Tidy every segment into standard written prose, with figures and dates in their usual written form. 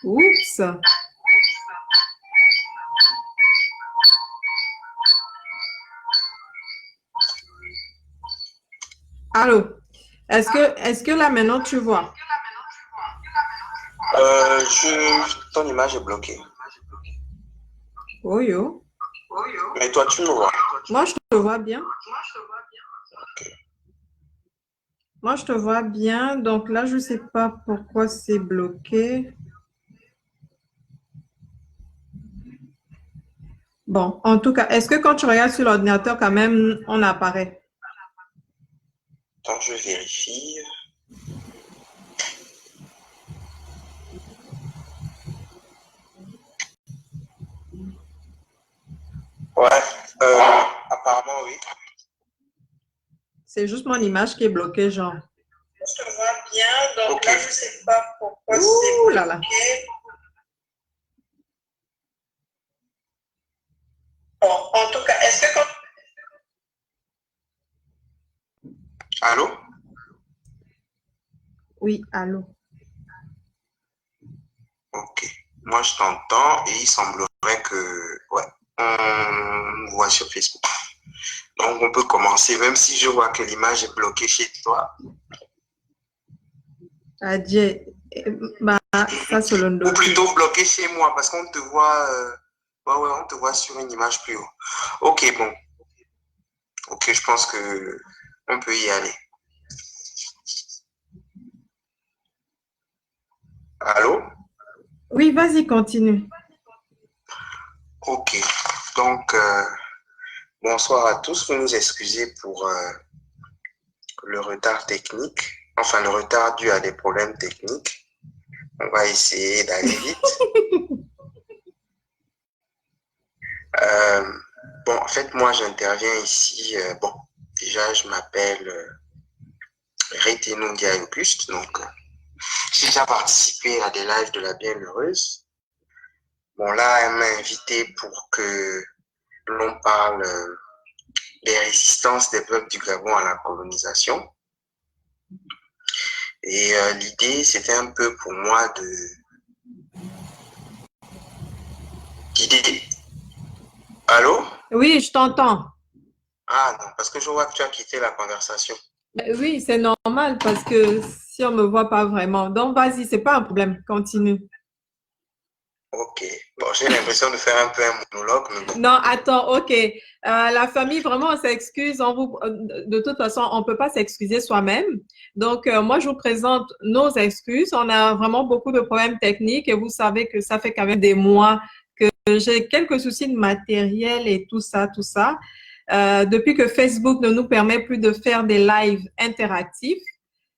Oups. Allô? Est-ce que là maintenant tu vois? Ton image est bloquée. Oh yo. Mais toi, tu me vois. Moi je te vois bien. Moi je te vois bien. Donc là, je sais pas pourquoi c'est bloqué. Bon, en tout cas, est-ce que quand tu regardes sur l'ordinateur, quand même, on apparaît? Attends, je vérifie. Ouais, apparemment, oui. C'est juste mon image qui est bloquée, genre. Je te vois bien, donc là, je sais pas pourquoi c'est Ouh là là. bloqué. Bon, en tout cas, est-ce que quand... Allô? Oui, allô. Ok. Moi, je t'entends et il semblerait que... Ouais, on nous voit sur Facebook. Donc, on peut commencer, même si je vois que l'image est bloquée chez toi. Adieu. Bah, ça, c'est le Ou ndoki. plutôt bloquée chez moi, parce qu'on te voit... Ouais, ouais, on te voit sur une image plus haut. Ok, bon. Ok, je pense que on peut y aller. Allô? Oui, vas-y, continue. Ok. Donc, bonsoir à tous. Vous nous excusez pour le retard technique. Enfin, le retard dû à des problèmes techniques. On va essayer d'aller vite. Euh, bon, en fait, moi, j'interviens ici. Bon, déjà, je m'appelle Réténondia Auguste. Donc, j'ai déjà participé à des lives de la Bienheureuse. Bon, là, elle m'a invité pour que l'on parle des résistances des peuples du Gabon à la colonisation. Et l'idée, c'était un peu pour moi d'idée. Allô? Oui, je t'entends. Ah non, parce que je vois que tu as quitté la conversation. Oui, c'est normal parce que si on me voit pas vraiment. Donc, vas-y, c'est pas un problème. Continue. Ok. Bon, j'ai l'impression de faire un peu un monologue, mais bon. Non, attends, ok. La famille, vraiment, on s'excuse. De toute façon, on peut pas s'excuser soi-même. Donc, moi, je vous présente nos excuses. On a vraiment beaucoup de problèmes techniques et vous savez que ça fait quand même des mois que j'ai quelques soucis de matériel et tout ça, tout ça. Depuis que Facebook ne nous permet plus de faire des lives interactifs.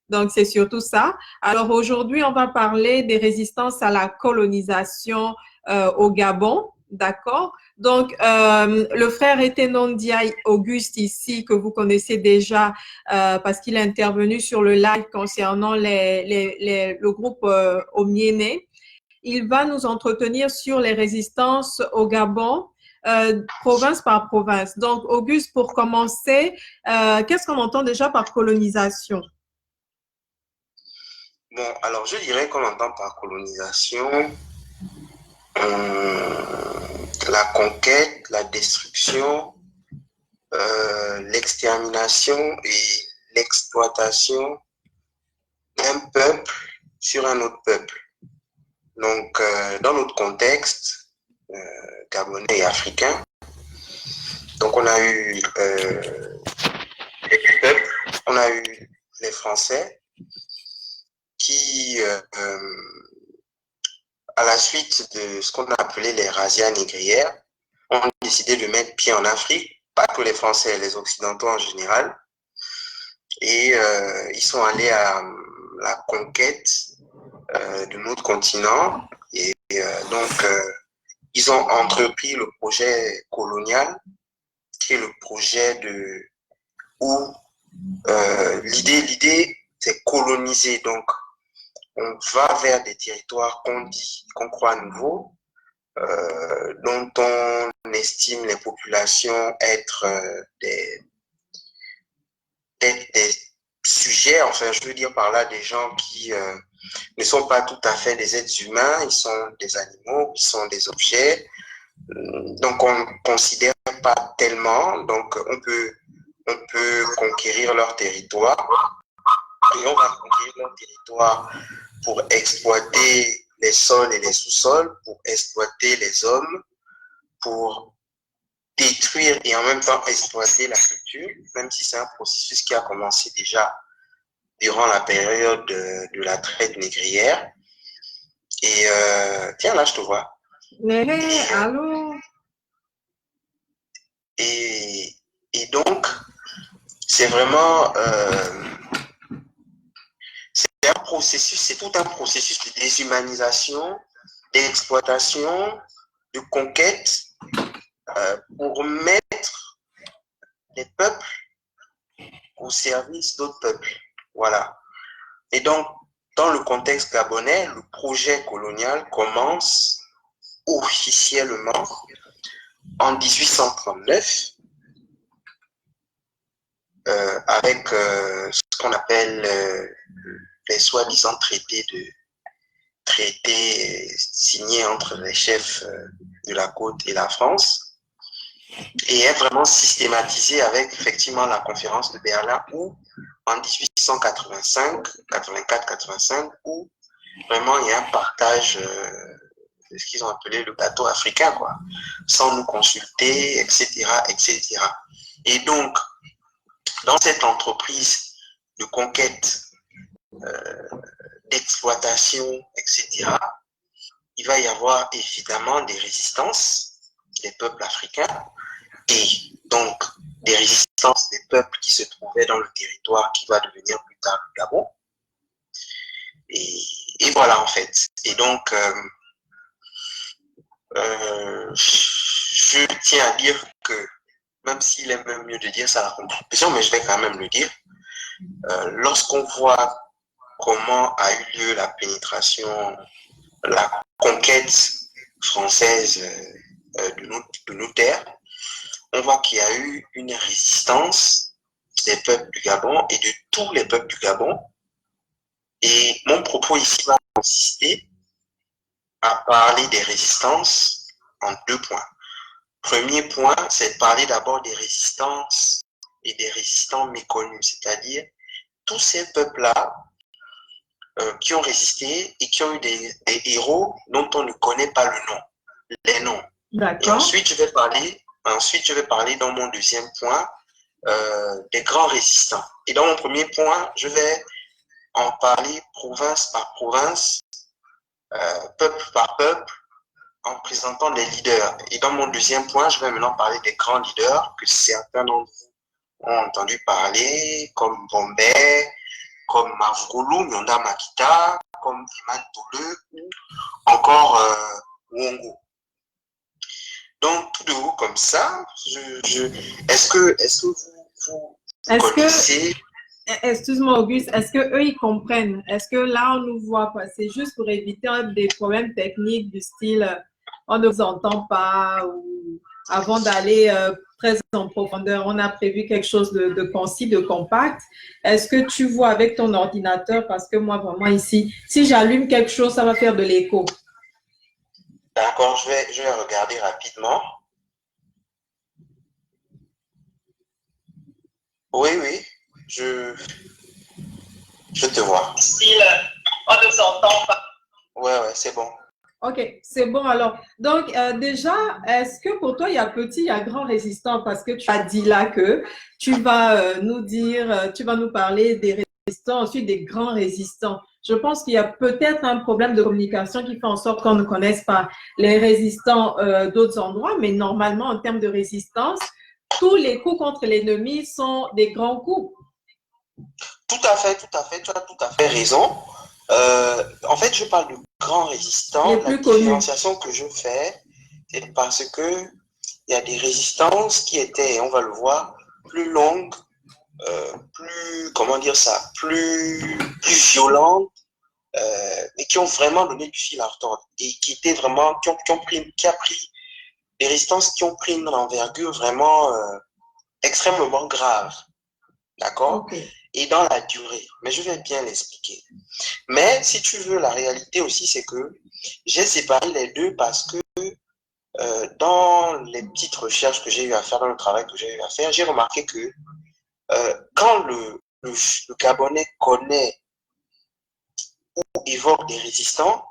Donc, c'est surtout ça. Alors, aujourd'hui, on va parler des résistances à la colonisation au Gabon. D'accord? Donc, le frère Etenon Ndiaye Auguste ici, que vous connaissez déjà parce qu'il est intervenu sur le live concernant le groupe Omiéné, il va nous entretenir sur les résistances au Gabon, province par province. Donc, Auguste, pour commencer, qu'est-ce qu'on entend déjà par colonisation? Bon, alors je dirais qu'on entend par colonisation la conquête, la destruction, l'extermination et l'exploitation d'un peuple sur un autre peuple. Donc, dans notre contexte gabonais et africain, donc on a eu les peuples, on a eu les Français qui, à la suite de ce qu'on a appelé les razzias négrières, ont décidé de mettre pied en Afrique, pas que les Français, les Occidentaux en général, et ils sont allés à la conquête de notre continent, et donc ils ont entrepris le projet colonial, qui est le projet de où l'idée c'est coloniser, donc on va vers des territoires qu'on croit nouveaux, dont on estime les populations être des sujets, enfin je veux dire par là des gens qui ne sont pas tout à fait des êtres humains, ils sont des animaux, ils sont des objets. Donc, on ne considère pas tellement. Donc, on peut conquérir leur territoire et on va conquérir leur territoire pour exploiter les sols et les sous-sols, pour exploiter les hommes, pour détruire et en même temps exploiter la culture, même si c'est un processus qui a commencé déjà durant la période de la traite négrière. Et tiens, là, je te vois. Mais, allô? Et donc, c'est vraiment c'est un processus, c'est tout un processus de déshumanisation, d'exploitation, de conquête pour mettre les peuples au service d'autres peuples. Voilà. Et donc, dans le contexte gabonais, le projet colonial commence officiellement en 1839 avec ce qu'on appelle les soi-disant traités signés entre les chefs de la côte et la France, et est vraiment systématisé avec effectivement la conférence de Berlin où en 1885, 84, 85, où vraiment il y a un partage de ce qu'ils ont appelé le gâteau africain, quoi, sans nous consulter, etc., etc. Et donc, dans cette entreprise de conquête, d'exploitation, etc., il va y avoir évidemment des résistances des peuples africains et donc des résistances des peuples qui se trouvaient dans le territoire qui va devenir plus tard le Gabon. Et voilà en fait. Et donc, je tiens à dire que, même s'il est même mieux de dire ça à la conclusion, mais je vais quand même le dire, lorsqu'on voit comment a eu lieu la pénétration, la conquête française de nos terres, on voit qu'il y a eu une résistance des peuples du Gabon et de tous les peuples du Gabon. Et mon propos ici va consister à parler des résistances en deux points. Premier point, c'est de parler d'abord des résistances et des résistants méconnus, c'est-à-dire tous ces peuples-là qui ont résisté et qui ont eu des héros dont on ne connaît pas le nom, les noms. Et ensuite, je vais parler dans mon deuxième point des grands résistants. Et dans mon premier point, je vais en parler province par province, peuple par peuple, en présentant les leaders. Et dans mon deuxième point, je vais maintenant parler des grands leaders que certains d'entre vous ont entendu parler, comme Bombay, comme Mavroulou, Nyonda Makita, comme Iman Toule ou encore Wongo. Donc, tout de haut comme ça, est-ce que vous connaissez... Excuse-moi, Auguste, est-ce qu'eux, ils comprennent? Est-ce que là, on nous voit passer juste pour éviter des problèmes techniques du style on ne vous entend pas ou avant d'aller très en profondeur, on a prévu quelque chose de concis, de compact. Est-ce que tu vois avec ton ordinateur? Parce que moi, vraiment ici, si j'allume quelque chose, ça va faire de l'écho. D'accord, je vais regarder rapidement. Oui, je te vois. Style, on ne vous entend pas. Ouais, c'est bon. Ok, c'est bon alors. Donc, déjà, est-ce que pour toi, il y a petit, il y a grand résistant? Parce que tu as dit là que tu vas nous dire, tu vas nous parler des résistants, ensuite des grands résistants. Je pense qu'il y a peut-être un problème de communication qui fait en sorte qu'on ne connaisse pas les résistants d'autres endroits, mais normalement, en termes de résistance, tous les coups contre l'ennemi sont des grands coups. Tout à fait, tu as tout à fait raison. En fait, je parle de grands résistants. La différenciation que je fais, c'est parce que il y a des résistances qui étaient, on va le voir, plus longues, plus, comment dire ça, plus violentes, mais qui ont vraiment donné du fil à retordre et qui étaient vraiment, qui a pris des résistances qui ont pris une envergure vraiment extrêmement grave. D'accord? Ok. Et dans la durée. Mais je vais bien l'expliquer. Mais si tu veux, la réalité aussi, c'est que j'ai séparé les deux parce que dans les petites recherches que j'ai eu à faire, dans le travail que j'ai eu à faire, j'ai remarqué que quand le Gabonais connaît ou évoque des résistants,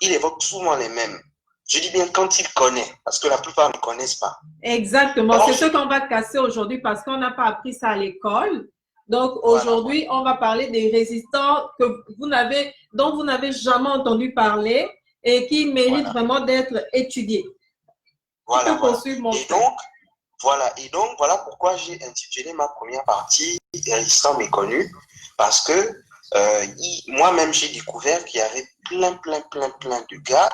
il évoque souvent les mêmes. Je dis bien quand il connaît, parce que la plupart ne connaissent pas. Exactement. Or, C'est ce qu'on va casser aujourd'hui parce qu'on n'a pas appris ça à l'école. Donc voilà, aujourd'hui, on va parler des résistants dont vous n'avez jamais entendu parler et qui méritent voilà, vraiment d'être étudiés. Tu voilà, peux voilà. poursuivre, mon Et frère. donc, voilà pourquoi j'ai intitulé ma première partie Résistants méconnus, parce que moi-même j'ai découvert qu'il y avait plein de gars,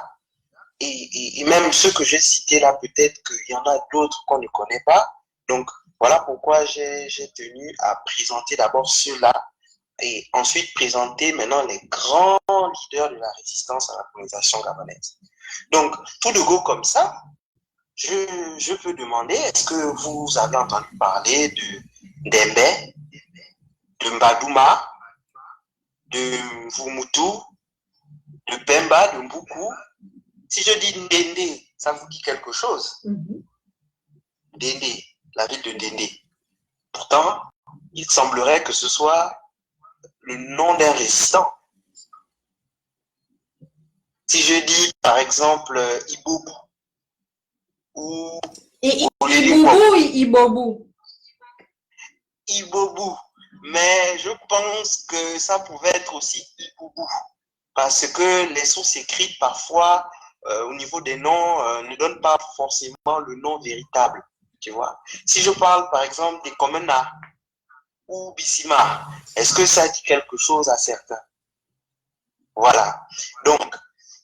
et même ceux que j'ai cités là, peut-être qu'il y en a d'autres qu'on ne connaît pas. Donc, voilà pourquoi j'ai tenu à présenter d'abord ceux-là, et ensuite présenter maintenant les grands leaders de la résistance à la colonisation gabonaise. Donc, tout de go comme ça, je peux demander, est-ce que vous avez entendu parler de d'Embe, de Mbadouma, de Vumutu, de Pemba, de Mbuku? Si je dis Ndende, ça vous dit quelque chose? Ndende, la ville de Ndende. Pourtant, il semblerait que ce soit le nom d'un résistant. Si je dis, par exemple, Ibobu ou Iboubou ou Ibobou? Ibobu, mais je pense que ça pouvait être aussi Iboubou, parce que les sources écrites parfois au niveau des noms ne donnent pas forcément le nom véritable, tu vois. Si je parle par exemple des Komena ou Bissima, est-ce que ça dit quelque chose à certains? Voilà. Donc,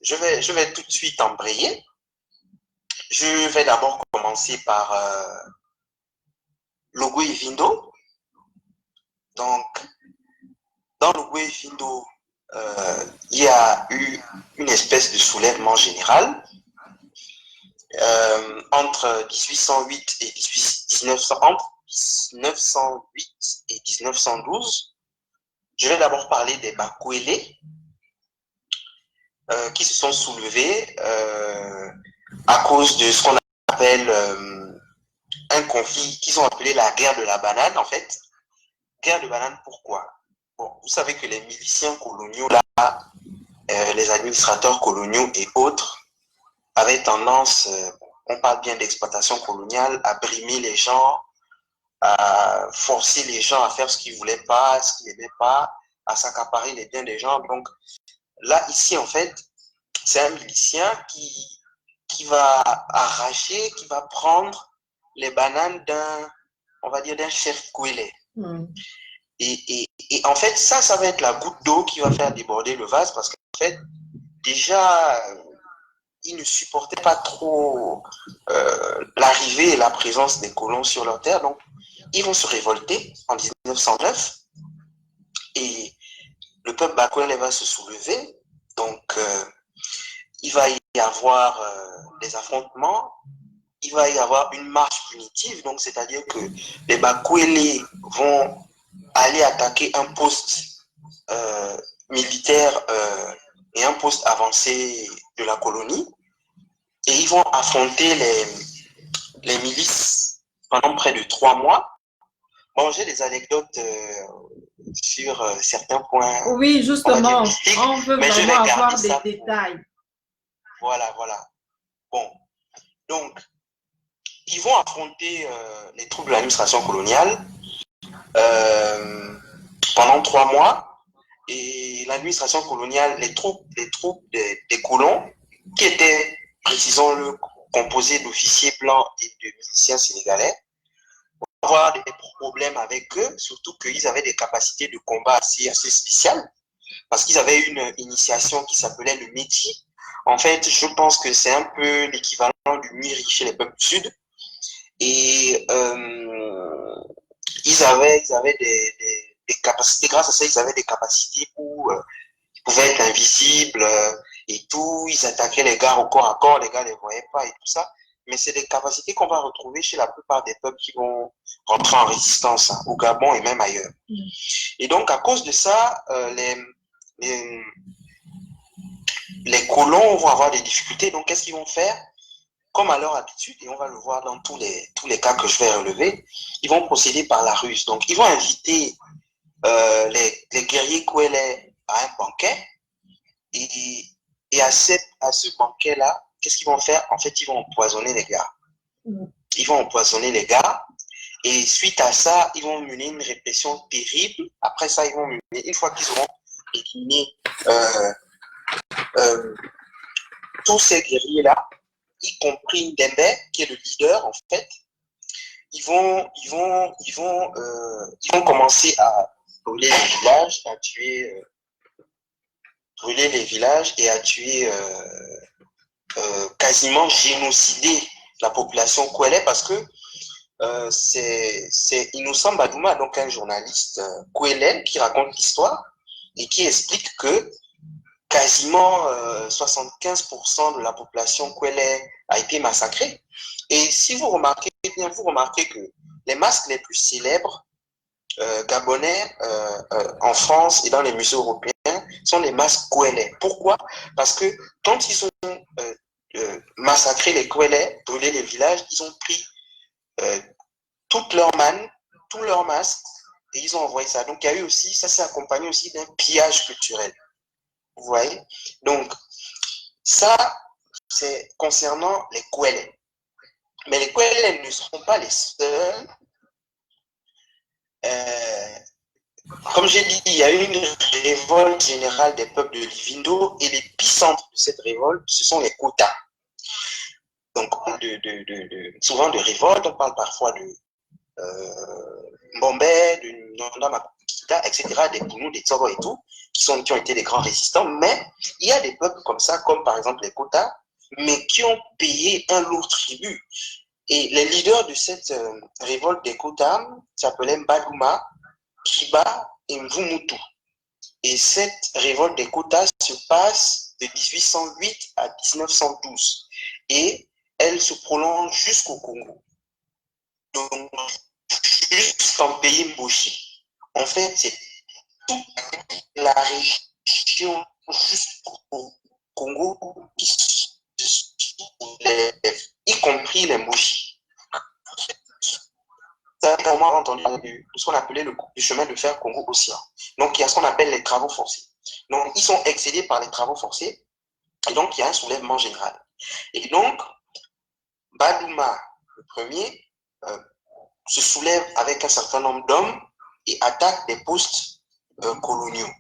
je vais tout de suite embrayer. Je vais d'abord commencer par Logwe Vindo. Donc, dans Logwe Vindo, il y a eu une espèce de soulèvement général entre 1808 et 1900, entre 1908 et 1912. Je vais d'abord parler des Bakwele qui se sont soulevés à cause de ce qu'on appelle un conflit qu'ils ont appelé la guerre de la banane, en fait. Guerre de banane, pourquoi? Bon, vous savez que les miliciens coloniaux, là, les administrateurs coloniaux et autres, avaient tendance, on parle bien d'exploitation coloniale, à brimer les gens, à forcer les gens à faire ce qu'ils ne voulaient pas, ce qu'ils n'aimaient pas, à s'accaparer les biens des gens. Donc là, ici, en fait, c'est un milicien qui va arracher, qui va prendre les bananes on va dire, d'un chef Kouélé. Et en fait, ça va être la goutte d'eau qui va faire déborder le vase parce qu'en fait, déjà, ils ne supportaient pas trop l'arrivée et la présence des colons sur leur terre. Donc, ils vont se révolter en 1909 et le peuple bakwele va se soulever. Donc, il va y avoir des affrontements, il va y avoir une marche punitive. Donc, c'est-à-dire que les bakwele vont aller attaquer un poste militaire et un poste avancé de la colonie. Et ils vont affronter les milices pendant près de 3 mois. Bon, j'ai des anecdotes sur certains points, Oui, on va dire justement, mystiques, on veut mais je vraiment vais garder avoir des ça détails. Voilà. Bon, donc, ils vont affronter les troupes de l'administration coloniale pendant 3 mois. Et l'administration coloniale, les troupes des colons, qui étaient, précisons-le, composées d'officiers blancs et de miliciens sénégalais, vont avoir des problèmes avec eux, surtout qu'ils avaient des capacités de combat assez spéciales, parce qu'ils avaient une initiation qui s'appelait le Métis. En fait, je pense que c'est un peu l'équivalent du Miri chez les peuples du Sud. Et ils avaient des capacités, grâce à ça, ils avaient des capacités où ils pouvaient être invisibles et tout. Ils attaquaient les gars au corps à corps, les gars ne les voyaient pas et tout ça. mais c'est des capacités qu'on va retrouver chez la plupart des peuples qui vont rentrer en résistance, hein, au Gabon et même ailleurs. Et donc, à cause de ça, les, les colons vont avoir des difficultés. Donc, qu'est-ce qu'ils vont faire? Comme à leur habitude, et on va le voir dans tous les cas que je vais relever, ils vont procéder par la ruse. Donc, ils vont inviter les guerriers Kouélé à un banquet, et à ce banquet-là, qu'est-ce qu'ils vont faire? En fait, ils vont empoisonner les gars. Ils vont empoisonner les gars, et suite à ça, ils vont mener une répression terrible. Après ça, ils vont mener, une fois qu'ils auront éliminé tous ces guerriers-là, y compris Ndembe, qui est le leader en fait, ils vont commencer à brûler les villages, à tuer, brûler les villages et à tuer, quasiment génocider la population Kouélé, parce que c'est Innocent Badouma, donc un journaliste Kouélé, qui raconte l'histoire et qui explique que quasiment 75% de la population Kouélé a été massacrée. Et si vous remarquez bien, vous remarquez que les masques les plus célèbres gabonais en France et dans les musées européens sont les masques Kouélé. Pourquoi? Parce que quand ils ont massacré les Kouélé, brûlé les villages, ils ont pris toutes leurs mannes, tous leurs masques, et ils ont envoyé ça. Donc il y a eu aussi, ça s'est accompagné aussi d'un pillage culturel. Vous voyez? Donc, ça, c'est concernant les Kouélé. Mais les Kouélé ne seront pas les seuls. Comme j'ai dit, il y a eu une révolte générale des peuples de Livindo, et l'épicentre de cette révolte, ce sont les Koutas. Donc, souvent de révolte, on parle parfois de Mbombé, de Nonda Makita, etc., des Bounou, des Tsogo et tout, qui ont été des grands résistants. Mais il y a des peuples comme ça, comme par exemple les Koutas, mais qui ont payé un lourd tribut. Et les leaders de cette révolte des Koutas s'appelaient Mbadouma, Kiba et Mvumutu. Et cette révolte des Koutas se passe de 1808 à 1912. Et elle se prolonge jusqu'au Congo. Donc, jusqu'en pays Mboshi. En fait, c'est toute la région jusqu'au Congo qui se soulève, y compris les Mboshi. Ça a vraiment entendu de ce qu'on appelait le chemin de fer Congo-Océan. Donc, il y a ce qu'on appelle les travaux forcés. Donc, ils sont excédés par les travaux forcés, et donc il y a un soulèvement général. Et donc, Badouma, le premier, se soulève avec un certain nombre d'hommes et attaque des postes coloniaux.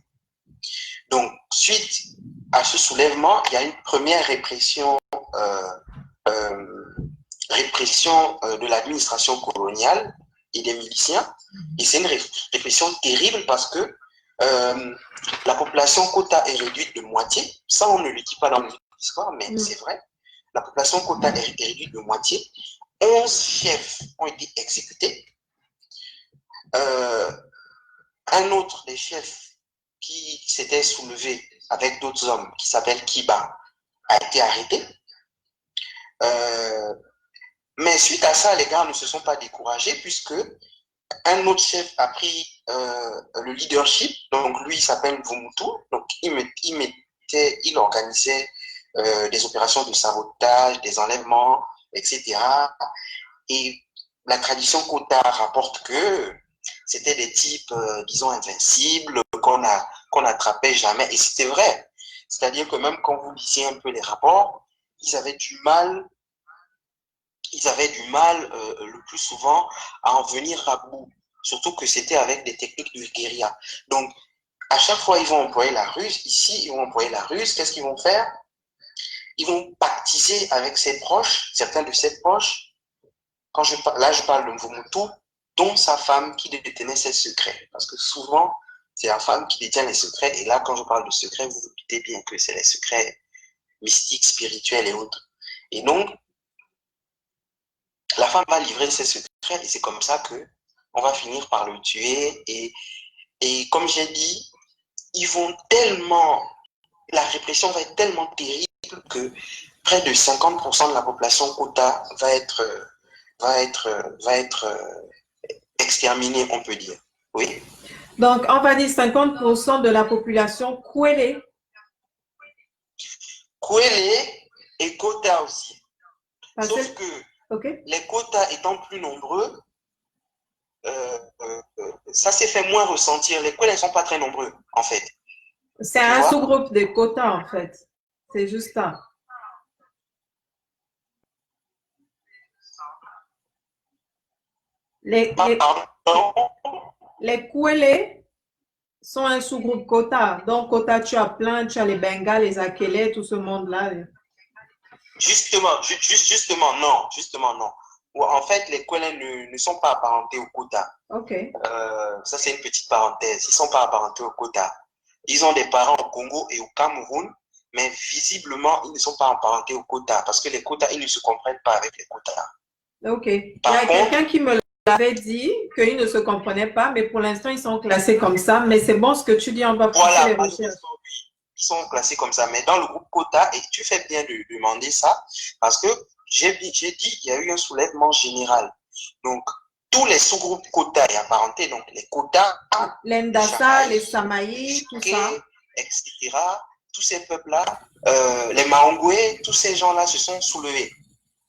Donc, suite à ce soulèvement, il y a une première répression, de l'administration coloniale et des miliciens. Et c'est une répression terrible parce que la population Kota est réduite de moitié. Ça, on ne le dit pas dans l'histoire, mais c'est vrai. La population Kota est réduite de moitié. 11 chefs ont été exécutés. Un autre des chefs qui s'était soulevé avec d'autres hommes, qui s'appelle Kiba, a été arrêté. Mais suite à ça, les gars ne se sont pas découragés, puisque un autre chef a pris le leadership. Donc lui, il s'appelle Vumutu. Donc il organisait des opérations de sabotage, des enlèvements, etc. Et la tradition Kota rapporte que c'était des types, disons, invincibles, qu'on n'attrapait jamais. Et c'était vrai. C'est-à-dire que même quand vous lisiez un peu les rapports, ils avaient du mal le plus souvent à en venir à bout. Surtout que c'était avec des techniques de guérilla. Donc, à chaque fois, ils vont employer la ruse. Ici, ils vont employer la ruse. Qu'est-ce qu'ils vont faire? Ils vont pactiser avec ses proches, certains de ses proches. Là, je parle de Mvumutu, dont sa femme qui détenait ses secrets. Parce que souvent, c'est la femme qui détient les secrets. Et là, quand je parle de secrets, vous vous doutez bien que c'est les secrets mystiques, spirituels et autres. Et donc, la femme va livrer ses secrets et c'est comme ça que on va finir par le tuer. Et comme j'ai dit, la répression va être tellement terrible que près de 50% de la population Kota va être exterminée, on peut dire. Oui. Donc, on va dire 50% de la population Kwele. Kwele et Kota aussi. Sauf que okay. Les Kota étant plus nombreux, ça s'est fait moins ressentir. Les Kwele ne sont pas très nombreux, en fait. C'est un sous-groupe des Kota, en fait. C'est juste ça. Les Kwele sont un sous-groupe Kota. Donc, Kota, tu as plein, tu as les Bengales, les Akele, tout ce monde-là. Justement, non. En fait, les Kwele ne sont pas apparentés au Kota. Ok. Ça, c'est une petite parenthèse. Ils ne sont pas apparentés au Kota. Ils ont des parents au Congo et au Cameroun, mais visiblement, ils ne sont pas apparentés au Kota parce que les Kota, ils ne se comprennent pas avec les Kota. Ok. Il y a quelqu'un qui me l'avait dit qu'ils ne se comprenaient pas, mais pour l'instant, ils sont classés comme ça. Mais c'est bon ce que tu dis, on va pousser les recherches. Ils sont classés comme ça, mais dans le groupe Kota, et tu fais bien de demander ça, parce que j'ai dit qu'il y a eu un soulèvement général. Donc, tous les sous-groupes Kota et apparentés, donc les Kota, les Ndassa, les Samaï, tout ça, etc., tous ces peuples-là, les Maongwe, tous ces gens-là se sont soulevés,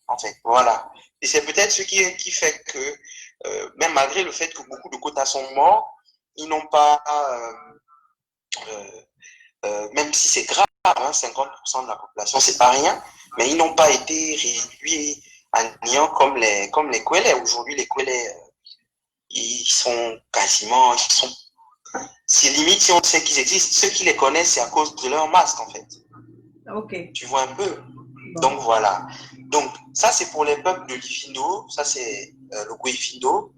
en fait, voilà. Et c'est peut-être ce qui fait que, même malgré le fait que beaucoup de Kota sont morts, ils n'ont pas, même si c'est grave, hein, 50% de la population, c'est pas rien, mais ils n'ont pas été réduits à néant comme les Kwele. Aujourd'hui, les Kwele, ils sont quasiment, c'est limite si on sait qu'ils existent. Ceux qui les connaissent, c'est à cause de leur masque, en fait. Ok. Tu vois un peu. Bon. Donc, voilà. Donc, ça, c'est pour les peuples de l'Ifindo. Ça, c'est le Gwefindo.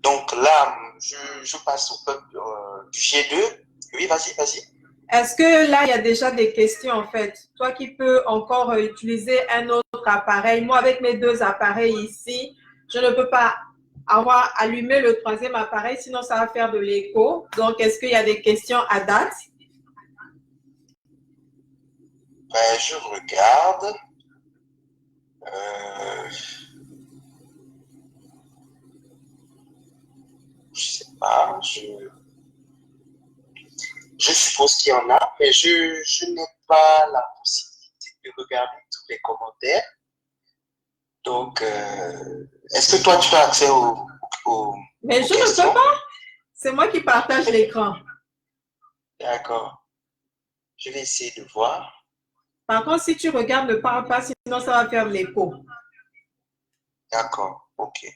Donc, là, je passe au peuple du G2. Oui, vas-y. Est-ce que là, il y a déjà des questions, en fait? Toi qui peux encore utiliser un autre appareil. Moi, avec mes deux appareils ici, je ne peux pas avoir allumé le troisième appareil, sinon ça va faire de l'écho. Donc, est-ce qu'il y a des questions à date? Je regarde. Je sais pas. Je suppose qu'il y en a, mais je n'ai pas la possibilité de regarder tous les commentaires. Donc, est-ce que toi, tu as accès aux Mais je ne peux pas. C'est moi qui partage l'écran. D'accord. Je vais essayer de voir. Par contre, si tu regardes, ne parle pas, sinon ça va faire de l'écho. D'accord, ok. De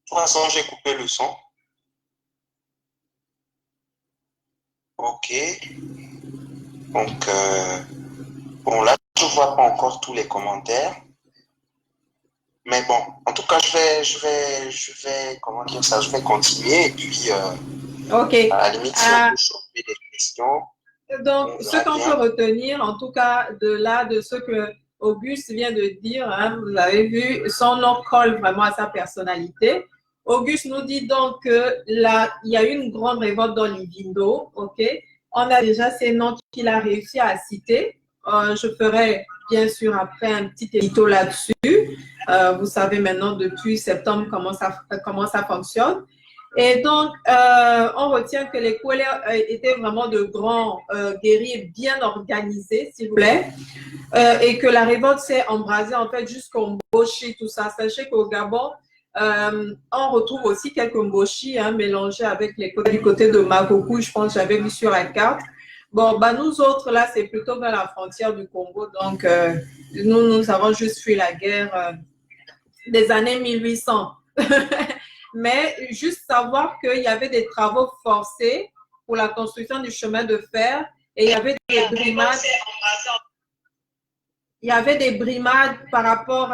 toute façon, j'ai coupé le son. Ok. Donc, bon, là, je ne vois pas encore tous les commentaires. Mais bon, en tout cas, je vais, comment dire ça, je vais continuer et puis, ok. À la limite, si on peut choper des questions. Donc, ce qu'on peut retenir, en tout cas, de ce que Auguste vient de dire, hein, vous avez vu, son nom colle vraiment à sa personnalité. Auguste nous dit donc que là, il y a eu une grande révolte dans l'Ivindo, ok? On a déjà ces noms qu'il a réussi à citer. Je ferai bien sûr après un petit édito là-dessus. Vous savez maintenant depuis septembre comment ça fonctionne. Et donc, on retient que les Kwele étaient vraiment de grands guerriers bien organisés, s'il vous plaît, et que la révolte s'est embrasée en fait jusqu'au Mboshi, tout ça. Sachez qu'au Gabon, on retrouve aussi quelques Mboshi mélangés avec les côtés du côté de Magoku, je pense que j'avais vu sur la carte. Bon, bah nous autres, là, c'est plutôt vers la frontière du Congo, donc nous avons juste fui la guerre des années 1800. Mais juste savoir qu'il y avait des travaux forcés pour la construction du chemin de fer et il y avait des brimades. Il y avait des brimades par rapport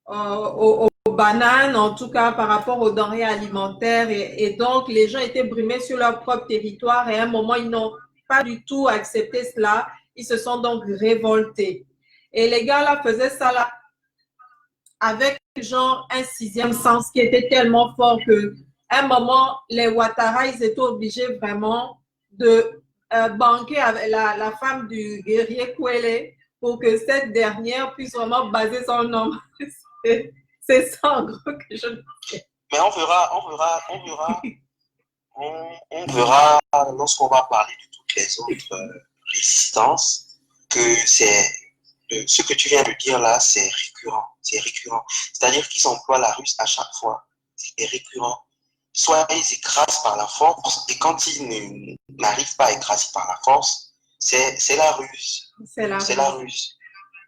aux bananes, en tout cas par rapport aux denrées alimentaires. Et donc, les gens étaient brimés sur leur propre territoire et à un moment, ils n'ont pas du tout accepté cela. Ils se sont donc révoltés. Et les gars là faisaient ça là avec genre un sixième sens qui était tellement fort que à un moment, les Ouattara, ils étaient obligés vraiment de banquer avec la femme du guerrier Kwele pour que cette dernière puisse vraiment baser son nom. C'est ça en gros que je... Mais on verra lorsqu'on va parler de toutes les autres résistances que ce que tu viens de dire là, c'est récurrent. C'est récurrent. C'est-à-dire qu'ils emploient la ruse à chaque fois. C'est récurrent. Soit ils écrasent par la force, et quand ils n'arrivent pas à écraser par la force, c'est la ruse. C'est la ruse.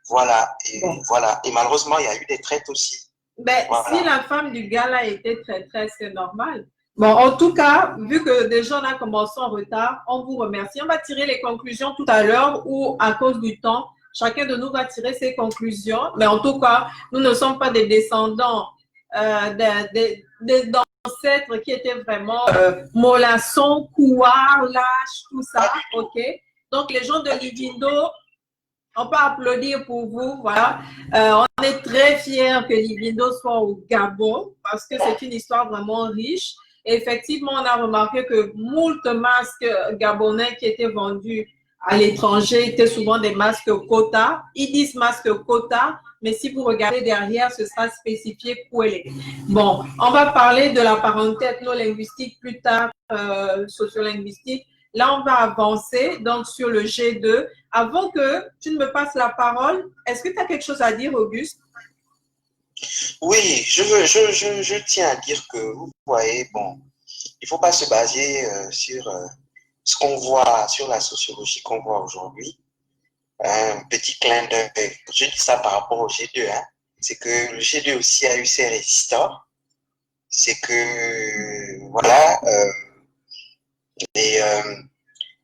Voilà. Et, bon. Voilà. Et malheureusement, il y a eu des traites aussi. Ben, voilà. Si la femme du gars là était traîtresse, c'est normal. Bon, en tout cas, vu que déjà on a commencé en retard, on vous remercie. On va tirer les conclusions tout à l'heure ou à cause du temps, chacun de nous va tirer ses conclusions. Mais en tout cas, nous ne sommes pas des descendants des ancêtres qui étaient vraiment mollassons, couards, lâches, tout ça. OK? Donc, les gens de Livindo, on peut applaudir pour vous. Voilà. On est très fiers que Livindo soit au Gabon parce que c'est une histoire vraiment riche. Et effectivement, on a remarqué que moult masques gabonais qui étaient vendus à l'étranger étaient souvent des masques quota. Ils disent masques quota, mais si vous regardez derrière, ce sera spécifié Kwele. Bon, on va parler de la parenté ethno-linguistique plus tard, sociolinguistique. Là, on va avancer donc sur le G2. Avant que tu ne me passes la parole, est-ce que tu as quelque chose à dire, Auguste? Oui, je tiens à dire que vous voyez, bon, il ne faut pas se baser sur ce qu'on voit, sur la sociologie qu'on voit aujourd'hui. Un petit clin d'œil, je dis ça par rapport au G2, hein. C'est que le G2 aussi a eu ses résistants. C'est que, voilà,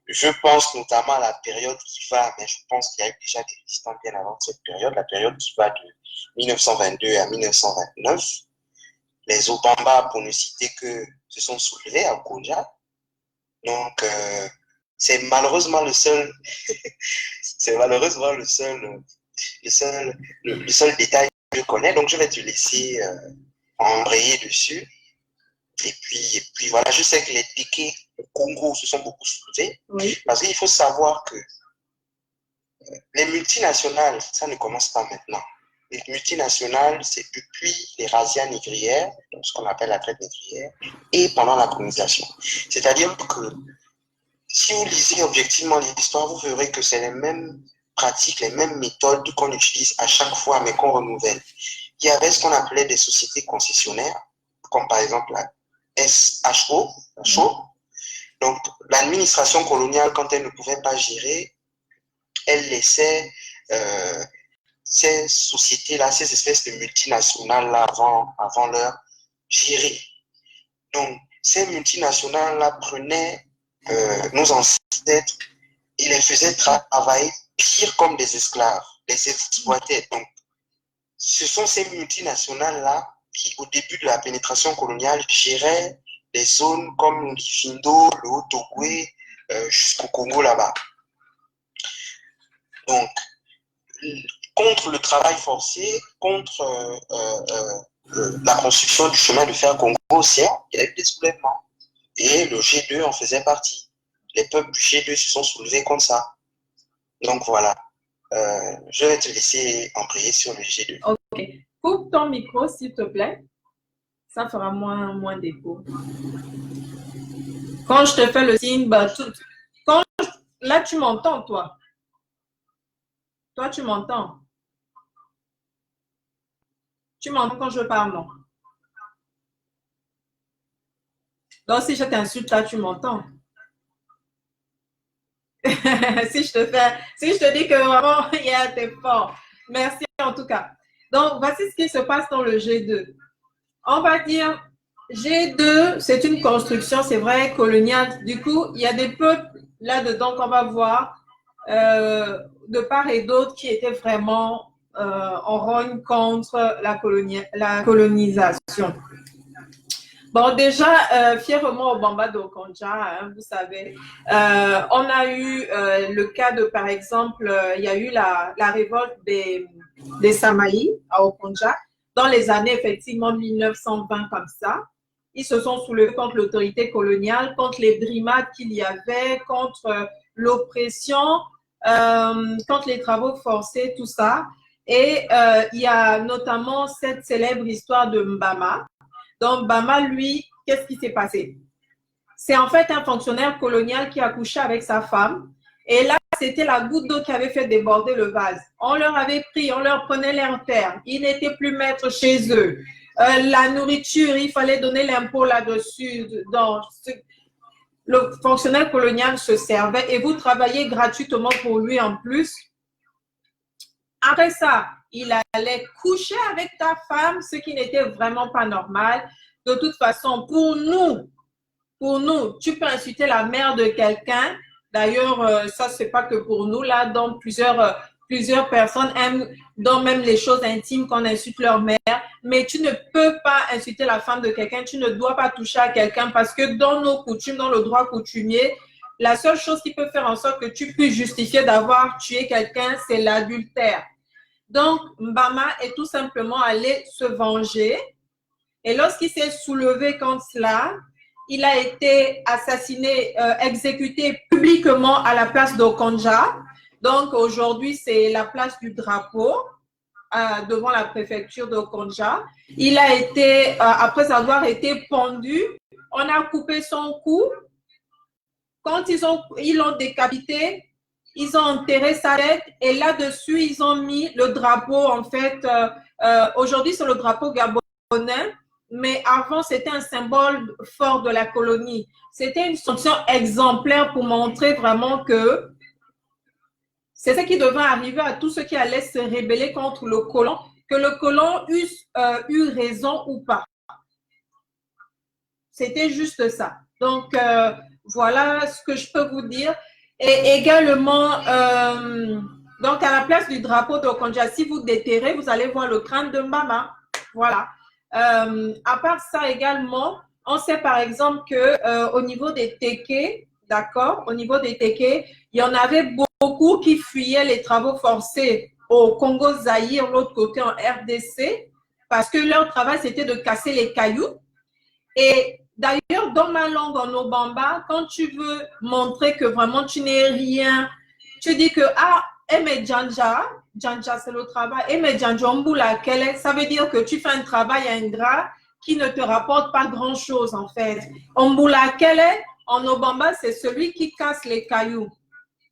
je pense notamment à la période qui va, mais je pense qu'il y a eu déjà des résistants bien avant cette période, la période qui va de 1922 à 1929. Les Obamba, pour ne citer que, se sont soulevés à Gonja. Donc, c'est malheureusement le seul, le seul détail que je connais. Donc, je vais te laisser embrayer dessus. Et puis voilà, je sais que les Téké au Congo se sont beaucoup soulevés. Oui. Parce qu'il faut savoir que les multinationales, ça ne commence pas maintenant. Les multinationales, c'est depuis les razzias négrières, donc ce qu'on appelle la traite négrière, et pendant la colonisation. C'est-à-dire que si vous lisez objectivement l'histoire, vous verrez que c'est les mêmes pratiques, les mêmes méthodes qu'on utilise à chaque fois, mais qu'on renouvelle. Il y avait ce qu'on appelait des sociétés concessionnaires, comme par exemple la SHO. Donc, l'administration coloniale, quand elle ne pouvait pas gérer, elle laissait ces sociétés-là, ces espèces de multinationales-là avant leur gérer. Donc, ces multinationales-là prenaient nos ancêtres et les faisaient travailler pire comme des esclaves, les exploitaient. Donc, ce sont ces multinationales-là qui, au début de la pénétration coloniale, géraient des zones comme l'Ifindo, le Haut-Togoué, jusqu'au Congo là-bas. Donc, contre le travail forcé, contre la construction du chemin de fer Congo-Océan, il y a eu des soulèvements. Et le G2 en faisait partie. Les peuples du G2 se sont soulevés comme ça. Donc voilà, je vais te laisser embrayer sur le G2. Ok. Coupe ton micro, s'il te plaît. Ça fera moins d'écho. Quand je te fais le signe, bah, là, tu m'entends, toi. Toi, tu m'entends. Tu m'entends quand je parle, non? Donc, si je t'insulte, là, tu m'entends. si je te dis que vraiment, yeah, t'es fort. Merci en tout cas. Donc, voici ce qui se passe dans le G2. On va dire, G2, c'est une construction, c'est vrai, coloniale. Du coup, il y a des peuples là-dedans qu'on va voir de part et d'autre qui étaient vraiment en rogne contre la colonisation. Bon, déjà, fièrement au Bamba d'Okonja, hein, vous savez. On a eu le cas de, par exemple, il y a eu la révolte des Samaïs à Okonja dans les années, effectivement, 1920 comme ça. Ils se sont soulevés contre l'autorité coloniale, contre les brimades qu'il y avait, contre l'oppression contre les travaux forcés, tout ça. Et il y a notamment cette célèbre histoire de Mbama. Donc, Mbama, lui, qu'est-ce qui s'est passé? C'est en fait un fonctionnaire colonial qui a couché avec sa femme. Et là, c'était la goutte d'eau qui avait fait déborder le vase. On leur avait pris, on leur prenait leur terre. Ils n'étaient plus maîtres chez eux. La nourriture, il fallait donner l'impôt là-dessus. Le fonctionnaire colonial se servait et vous travaillez gratuitement pour lui en plus. Après ça, il allait coucher avec ta femme, ce qui n'était vraiment pas normal. De toute façon, pour nous, tu peux insulter la mère de quelqu'un. D'ailleurs, ça, c'est pas que pour nous. Là, dans plusieurs personnes aiment, dans même les choses intimes, qu'on insulte leur mère. Mais tu ne peux pas insulter la femme de quelqu'un. Tu ne dois pas toucher à quelqu'un parce que dans nos coutumes, dans le droit coutumier, la seule chose qui peut faire en sorte que tu puisses justifier d'avoir tué quelqu'un, c'est l'adultère. Donc, Mbama est tout simplement allé se venger. Et lorsqu'il s'est soulevé contre cela, il a été assassiné, exécuté publiquement à la place d'Okonja. Donc, aujourd'hui, c'est la place du drapeau devant la préfecture d'Okonja. Il a été, après avoir été pendu, on a coupé son cou. Quand ils l'ont décapité, ils ont enterré sa tête et là-dessus, ils ont mis le drapeau, en fait. Aujourd'hui, c'est le drapeau gabonais. Mais avant, c'était un symbole fort de la colonie. C'était une sanction exemplaire pour montrer vraiment que c'est ce qui devait arriver à tous ceux qui allaient se rébeller contre le colon, que le colon eût raison ou pas. C'était juste ça. Donc, voilà ce que je peux vous dire. Et également, donc à la place du drapeau d'Okonja, si vous déterrez, vous allez voir le crâne de Mbama. Voilà. À part ça également, on sait par exemple que au niveau des Téké, d'accord, au niveau des Téké, il y en avait beaucoup qui fuyaient les travaux forcés au Congo-Zaïre, l'autre côté en RDC, parce que leur travail c'était de casser les cailloux. Et d'ailleurs, dans ma langue en Obamba, quand tu veux montrer que vraiment tu n'es rien, tu dis que Eme Djanja, Djanja c'est le travail, Eme Djanjambula Kele, ça veut dire que tu fais un travail ingrat qui ne te rapporte pas grand-chose en fait. Ombula Kele, en Obamba, c'est celui qui casse les cailloux.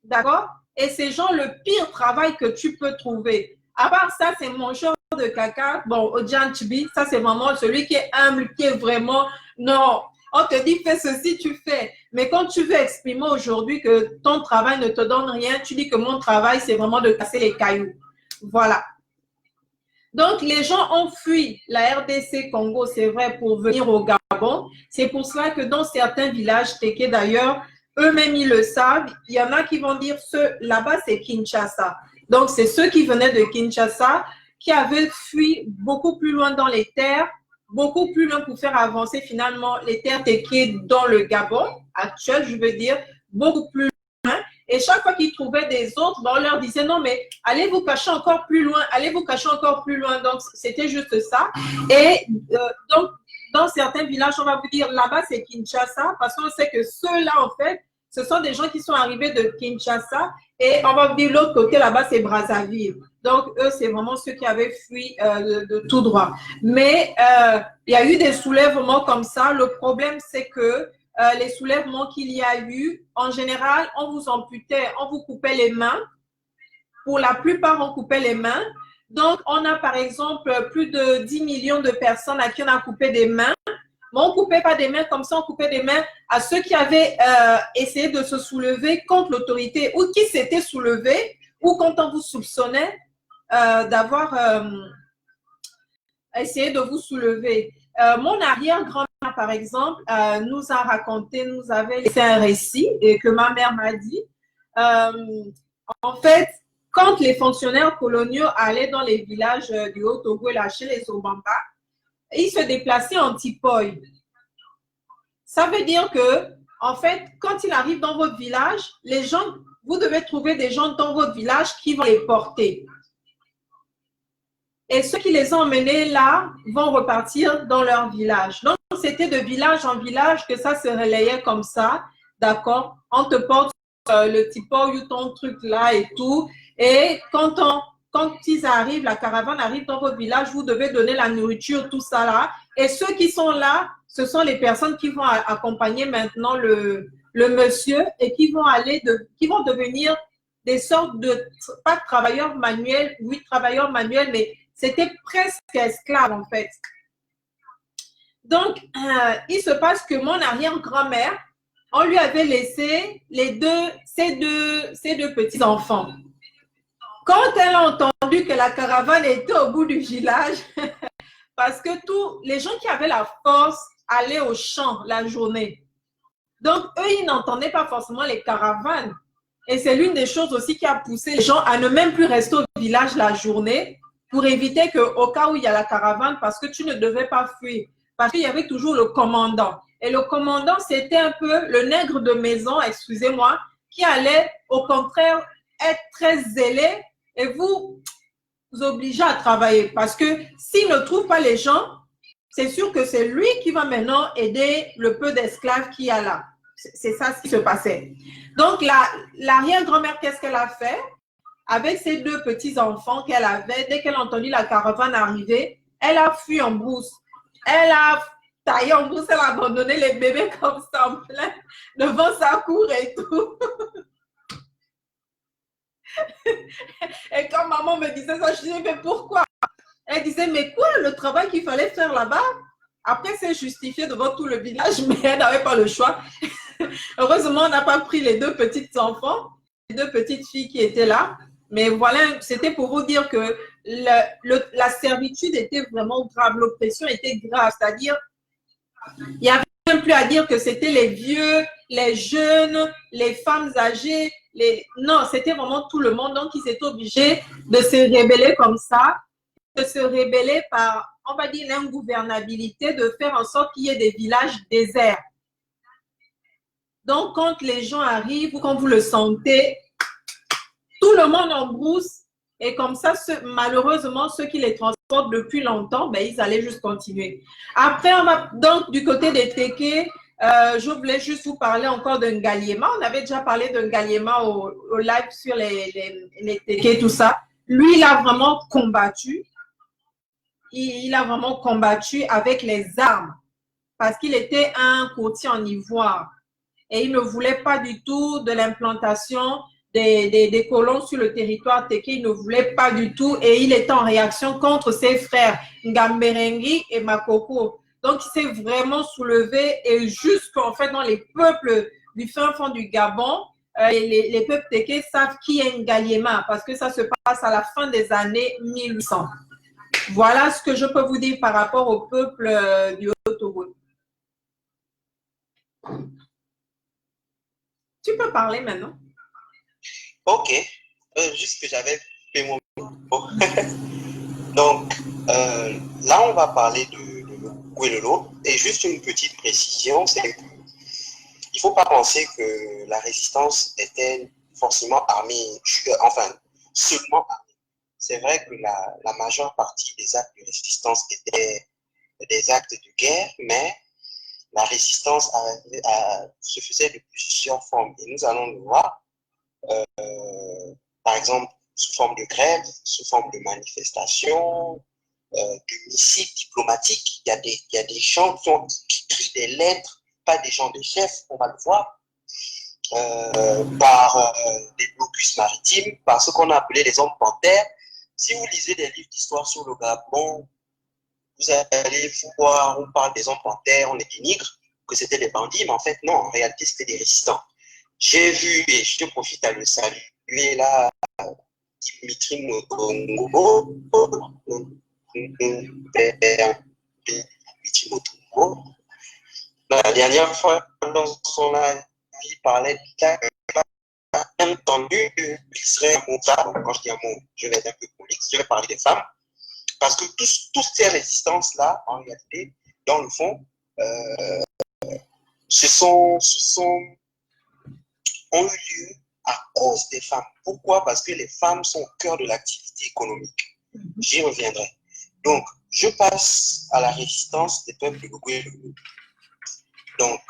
D'accord? Et c'est genre le pire travail que tu peux trouver. À part ça, c'est mangeur de caca. Bon, Odjanchibi, ça c'est vraiment celui qui est humble, qui est vraiment, non, on te dit fais ceci, tu fais. Mais quand tu veux exprimer aujourd'hui que ton travail ne te donne rien, tu dis que mon travail, c'est vraiment de casser les cailloux. Voilà. Donc, les gens ont fui la RDC Congo, c'est vrai, pour venir au Gabon. C'est pour cela que dans certains villages Téké, d'ailleurs, eux-mêmes, ils le savent. Il y en a qui vont dire, là-bas, c'est Kinshasa. Donc, c'est ceux qui venaient de Kinshasa qui avaient fui beaucoup plus loin dans les terres, beaucoup plus loin pour faire avancer finalement les terres Téké dans le Gabon actuel, je veux dire, beaucoup plus loin. Et chaque fois qu'ils trouvaient des autres, on leur disait non, mais allez vous cacher encore plus loin, allez vous cacher encore plus loin. Donc, c'était juste ça. Et donc, dans certains villages, on va vous dire là-bas, c'est Kinshasa, parce qu'on sait que ceux-là, en fait, ce sont des gens qui sont arrivés de Kinshasa. Et on va vous dire l'autre côté, là-bas, c'est Brazzaville. Donc, eux, c'est vraiment ceux qui avaient fui de tout droit. Mais il y a eu des soulèvements comme ça. Le problème, c'est que les soulèvements qu'il y a eu, en général, on vous amputait, on vous coupait les mains. Pour la plupart, on coupait les mains. Donc, on a par exemple plus de 10 millions de personnes à qui on a coupé des mains. Mais on ne coupait pas des mains comme ça, on coupait des mains à ceux qui avaient essayé de se soulever contre l'autorité ou qui s'étaient soulevés ou quand on vous soupçonnait d'avoir essayé de vous soulever. Mon arrière-grand-mère, par exemple, nous a raconté, nous avait laissé un récit et que ma mère m'a dit. En fait, quand les fonctionnaires coloniaux allaient dans les villages du Haut-Togo et là chez les Obamba, ils se déplaçaient en tipoy. Ça veut dire que, en fait, quand ils arrivent dans votre village, les gens, vous devez trouver des gens dans votre village qui vont les porter. Et ceux qui les ont emmenés là vont repartir dans leur village. Donc, c'était de village en village que ça se relayait comme ça. D'accord? On te porte le tipo, ton truc là et tout. Et quand ils arrivent, la caravane arrive dans votre village, vous devez donner la nourriture, tout ça là. Et ceux qui sont là, ce sont les personnes qui vont accompagner maintenant le monsieur et qui vont qui vont devenir des sortes de, pas travailleurs manuels, oui, travailleurs manuels, mais c'était presque esclaves en fait. Donc, il se passe que mon arrière-grand-mère, on lui avait laissé ses deux petits-enfants. Quand elle a entendu que la caravane était au bout du village, parce que tous les gens qui avaient la force allaient au champ la journée. Donc, eux, ils n'entendaient pas forcément les caravanes. Et c'est l'une des choses aussi qui a poussé les gens à ne même plus rester au village la journée pour éviter qu'au cas où il y a la caravane, parce que tu ne devais pas fuir. Parce qu'il y avait toujours le commandant. Et le commandant, c'était un peu le nègre de maison, excusez-moi, qui allait au contraire être très zélé et vous obliger à travailler. Parce que s'il ne trouve pas les gens, c'est sûr que c'est lui qui va maintenant aider le peu d'esclaves qu'il y a là. C'est ça ce qui se passait. Donc, l'arrière-grand-mère, qu'est-ce qu'elle a fait? Avec ses deux petits-enfants qu'elle avait, dès qu'elle a entendu la caravane arriver, elle a fui en brousse. Elle a taillé en brousse, elle a abandonné les bébés comme ça en plein devant sa cour et tout. Et quand maman me disait ça, je disais, mais pourquoi? Elle disait, mais quoi, le travail qu'il fallait faire là-bas? Après, c'est justifié devant tout le village, mais elle n'avait pas le choix. Heureusement, on n'a pas pris les deux petites enfants, les deux petites filles qui étaient là. Mais voilà, c'était pour vous dire que la servitude était vraiment grave, l'oppression était grave. C'est-à-dire, il n'y avait même plus à dire que c'était les vieux, les jeunes, les femmes âgées. Non, c'était vraiment tout le monde. Donc, ils étaient obligés de se rébeller comme ça, de se rébeller par, on va dire, l'ingouvernabilité, de faire en sorte qu'il y ait des villages déserts. Donc, quand les gens arrivent ou quand vous le sentez, tout le monde en brousse. Et comme ça, malheureusement, ceux qui les transportent depuis longtemps, ben, ils allaient juste continuer. Après, on va donc du côté des Téké. Je voulais juste vous parler encore d'un Ngaliema. On avait déjà parlé d'un Ngaliema au live sur les Téké, tout ça. Lui, il a vraiment combattu. Il a vraiment combattu avec les armes parce qu'il était un courtier en ivoire. Et il ne voulait pas du tout de l'implantation des colons sur le territoire Téké, il ne voulait pas du tout et il était en réaction contre ses frères Ngamberengi et Makoko. Donc, il s'est vraiment soulevé et jusqu'en fait dans les peuples du fin fond du Gabon, les peuples Téké savent qui est Ngaliema parce que ça se passe à la fin des années 1800. Voilà ce que je peux vous dire par rapport au peuple du Haut-Togo. Tu peux parler maintenant. Ok. Juste que j'avais fait mon micro. Donc, là, on va parler de Gwelolo. Et juste une petite précision, c'est qu'il ne faut pas penser que la résistance était forcément armée, enfin, seulement armée. C'est vrai que la majeure partie des actes de résistance étaient des actes de guerre, mais la résistance se faisait de plusieurs formes. Et nous allons le voir, par exemple, sous forme de grève, sous forme de manifestation, de missives diplomatiques. Il y a des gens qui ont écrit des lettres, pas des gens des chefs, on va le voir, par des blocus maritimes, par ce qu'on a appelé les hommes panthères. Si vous lisez des livres d'histoire sur le Gabon, vous allez voir, on parle des hommes panthères, on les dénigre, que c'était des bandits, mais en fait, non, en réalité, c'était des résistants. J'ai vu, et je te profite à le saluer là, Dimitri Mutombo, la dernière fois, dans son avis, il parlait d'un entendu qu'il serait un mot femme. Quand je dis un mot, je vais être un peu prolixe, je vais parler des femmes. Parce que toutes ces résistances-là, en réalité, dans le fond, ont eu lieu à cause des femmes. Pourquoi? Parce que les femmes sont au cœur de l'activité économique. J'y reviendrai. Donc, je passe à la résistance des peuples de Gwelolo. Donc,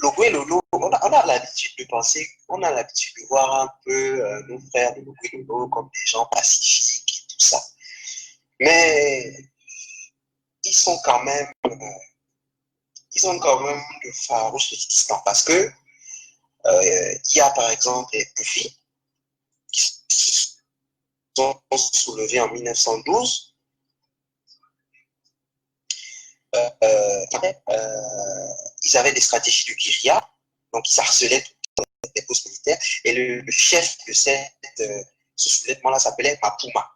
Logo et Lolo, on a l'habitude de penser, on a l'habitude de voir un peu nos frères de Logo et Lolo comme des gens pacifiques et tout ça. Mais ils sont quand même, de farouches résistants parce que il y a par exemple des Puffy qui se sont soulevés en 1912. Ils avaient des stratégies de guérilla, donc ils harcelaient les postes militaires, et le chef de ce soulèvement-là s'appelait Mapuma.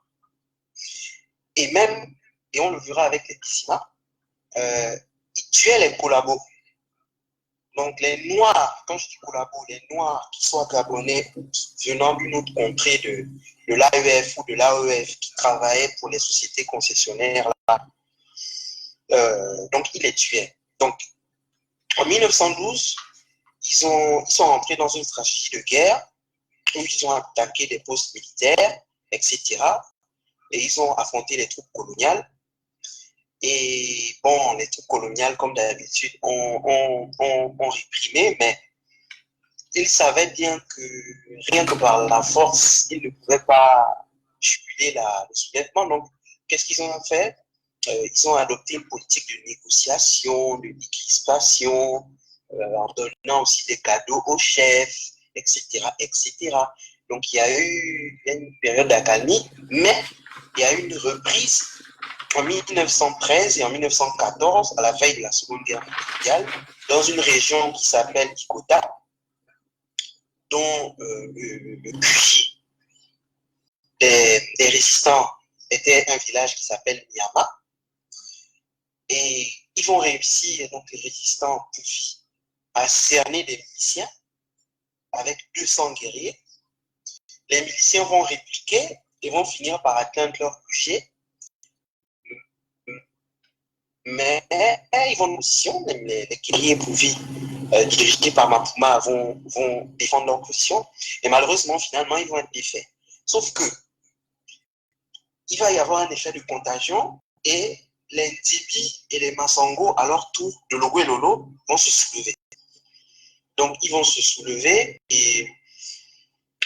Et même, et on le verra avec les Pissima, ils tuaient les collabos. Donc les Noirs, quand je dis collabos, les Noirs qui soient gabonais venant d'une autre contrée de l'AEF ou de l'AEF qui travaillaient pour les sociétés concessionnaires, là, donc ils les tuaient. Donc en 1912, ils sont entrés dans une stratégie de guerre où ils ont attaqué des postes militaires, etc. Et ils ont affronté les troupes coloniales. Et bon, les troupes coloniales, comme d'habitude, ont réprimé, mais ils savaient bien que rien que par la force, ils ne pouvaient pas juguler le soulèvement. Donc, qu'est-ce qu'ils ont fait? Ils ont adopté une politique de négociation, de décrispation, en donnant aussi des cadeaux aux chefs, etc., etc. Donc, il y a eu une période d'accalmie, mais il y a eu une reprise en 1913 et en 1914, à la veille de la Seconde Guerre mondiale, dans une région qui s'appelle Ikota, dont le QG des résistants était un village qui s'appelle Miyama. Et ils vont réussir, donc les résistants, à cerner des miliciens avec 200 guerriers. Les miliciens vont répliquer et vont finir par atteindre leur QG. Mais ils vont position, même les guerriers Bouvi, dirigés par Mapuma, vont défendre leur position. Et malheureusement, finalement, ils vont être défaits. Sauf que il va y avoir un effet de contagion et les Ndibi et les Massango, à leur tour, de Logo et Lolo, vont se soulever. Donc, ils vont se soulever et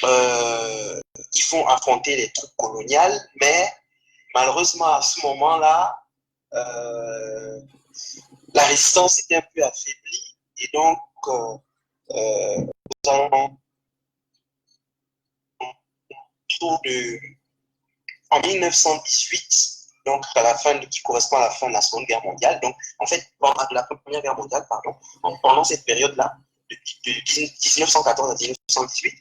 ils vont affronter les troupes coloniales, mais malheureusement, à ce moment-là, la résistance était un peu affaiblie et donc nous allons autour de en 1918, donc à la fin qui correspond à la fin de la Seconde Guerre mondiale, donc en fait pendant la Première Guerre mondiale, pardon, pendant cette période-là, de 1914 à 1918,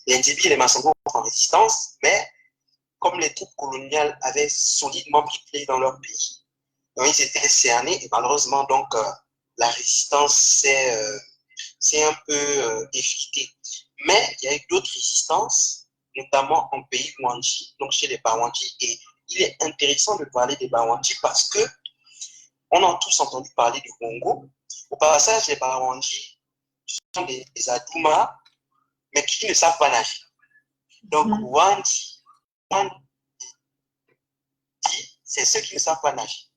les Ndibi et les Massango sont en résistance, mais comme les troupes coloniales avaient solidement pris pied dans leur pays, ils étaient cernés et malheureusement donc la résistance s'est un peu effritée. Mais il y a eu d'autres résistances, notamment en pays Wanji, donc chez les Bawanji, et il est intéressant de parler des Bawanji parce que on a tous entendu parler du Congo. Au passage, les Bawanji sont des Adouma, mais qui ne savent pas nager. Donc, Wanji, c'est ceux qui ne savent pas nager.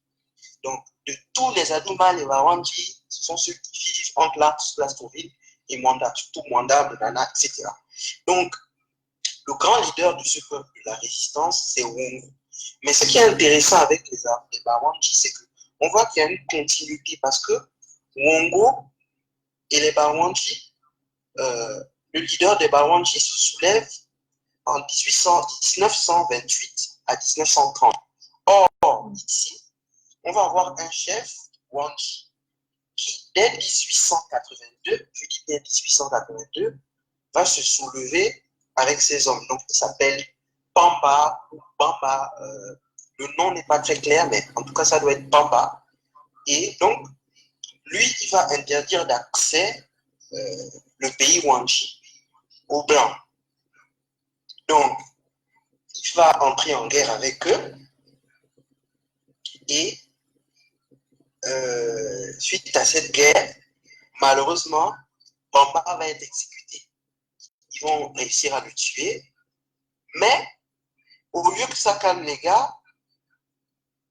Donc, de tous les Adouma, les Bawanji, ce sont ceux qui vivent entre Lastoville et Mwanda, surtout Mwanda, Monana, etc. Donc, le grand leader de ce peuple de la résistance, c'est Wongo. Mais ce qui est intéressant avec les Bawanji, c'est qu'on voit qu'il y a une continuité parce que Wongo et les Bawanji, le leader des Bawanji se soulève en 1928 à 1930. Or, ici, on va avoir un chef, Wanji, qui dès 1882, je dis dès 1882, va se soulever avec ses hommes. Donc, il s'appelle Pamba ou Bamba. Le nom n'est pas très clair, mais en tout cas, ça doit être Pamba. Et donc, lui, il va interdire d'accès le pays Wanji aux Blancs. Donc, il va entrer en guerre avec eux et suite à cette guerre, malheureusement, Bamba va être exécuté. Ils vont réussir à le tuer, mais au lieu que ça calme les gars,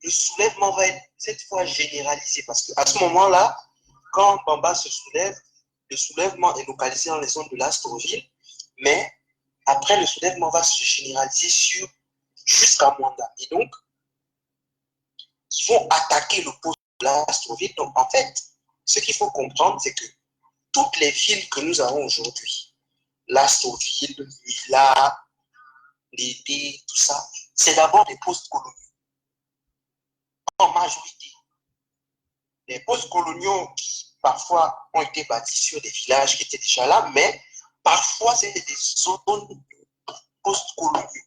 le soulèvement va être cette fois généralisé parce qu'à ce moment-là, quand Bamba se soulève, le soulèvement est localisé dans les zones de l'Astroville, mais après, le soulèvement va se généraliser jusqu'à Mwanda. Et donc, ils vont attaquer le poste de l'Astroville. Donc, en fait, ce qu'il faut comprendre, c'est que toutes les villes que nous avons aujourd'hui, l'Astroville, Mila, Lédé, tout ça, c'est d'abord des postes coloniaux. En majorité. Les postes coloniaux qui, parfois, ont été bâtis sur des villages qui étaient déjà là, mais parfois, c'est des zones post-coloniaux.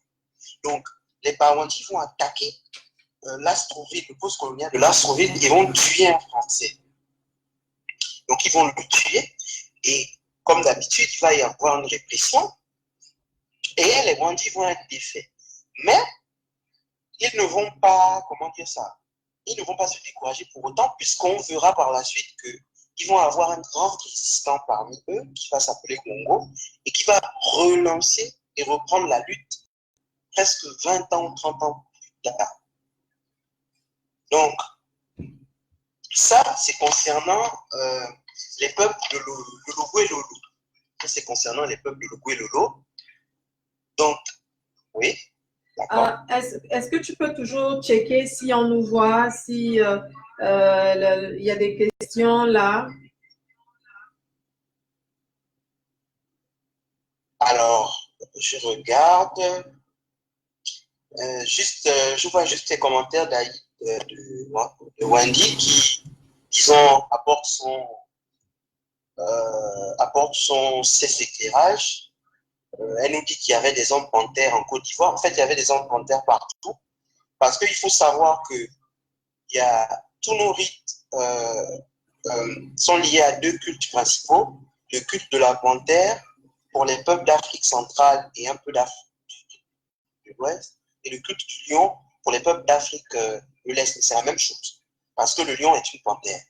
Donc, les Bawandis vont attaquer l'Astroville, le poste colonial de l'Astroville, et vont tuer un Français. Donc, ils vont le tuer, et comme d'habitude, il va y avoir une répression, et les bandits vont être défaits. Mais, ils ne vont pas, comment dire ça, ils ne vont pas se décourager pour autant, puisqu'on verra par la suite qu'ils vont avoir un grand résistant parmi eux, qui va s'appeler Congo, et qui va relancer et reprendre la lutte presque 20 ans ou 30 ans plus tard. Donc, ça, c'est concernant les peuples de Lologo et Lolo. Ça, c'est concernant les peuples de Lologo et Lolo. Donc, oui, d'accord. Est-ce que tu peux toujours checker si on nous voit, si y a des questions là? Alors, je regarde. Je vois juste les commentaires de Wendy qui, disons, apporte ses éclairages. Elle nous dit qu'il y avait des hommes panthères en Côte d'Ivoire. En fait, il y avait des hommes panthères partout. Parce qu'il faut savoir que tous nos rites sont liés à deux cultes principaux. Le culte de la panthère pour les peuples d'Afrique centrale et un peu d'Afrique de l'Ouest. Et le culte du lion pour les peuples d'Afrique de l'Est. C'est la même chose. Parce que le lion est une panthère.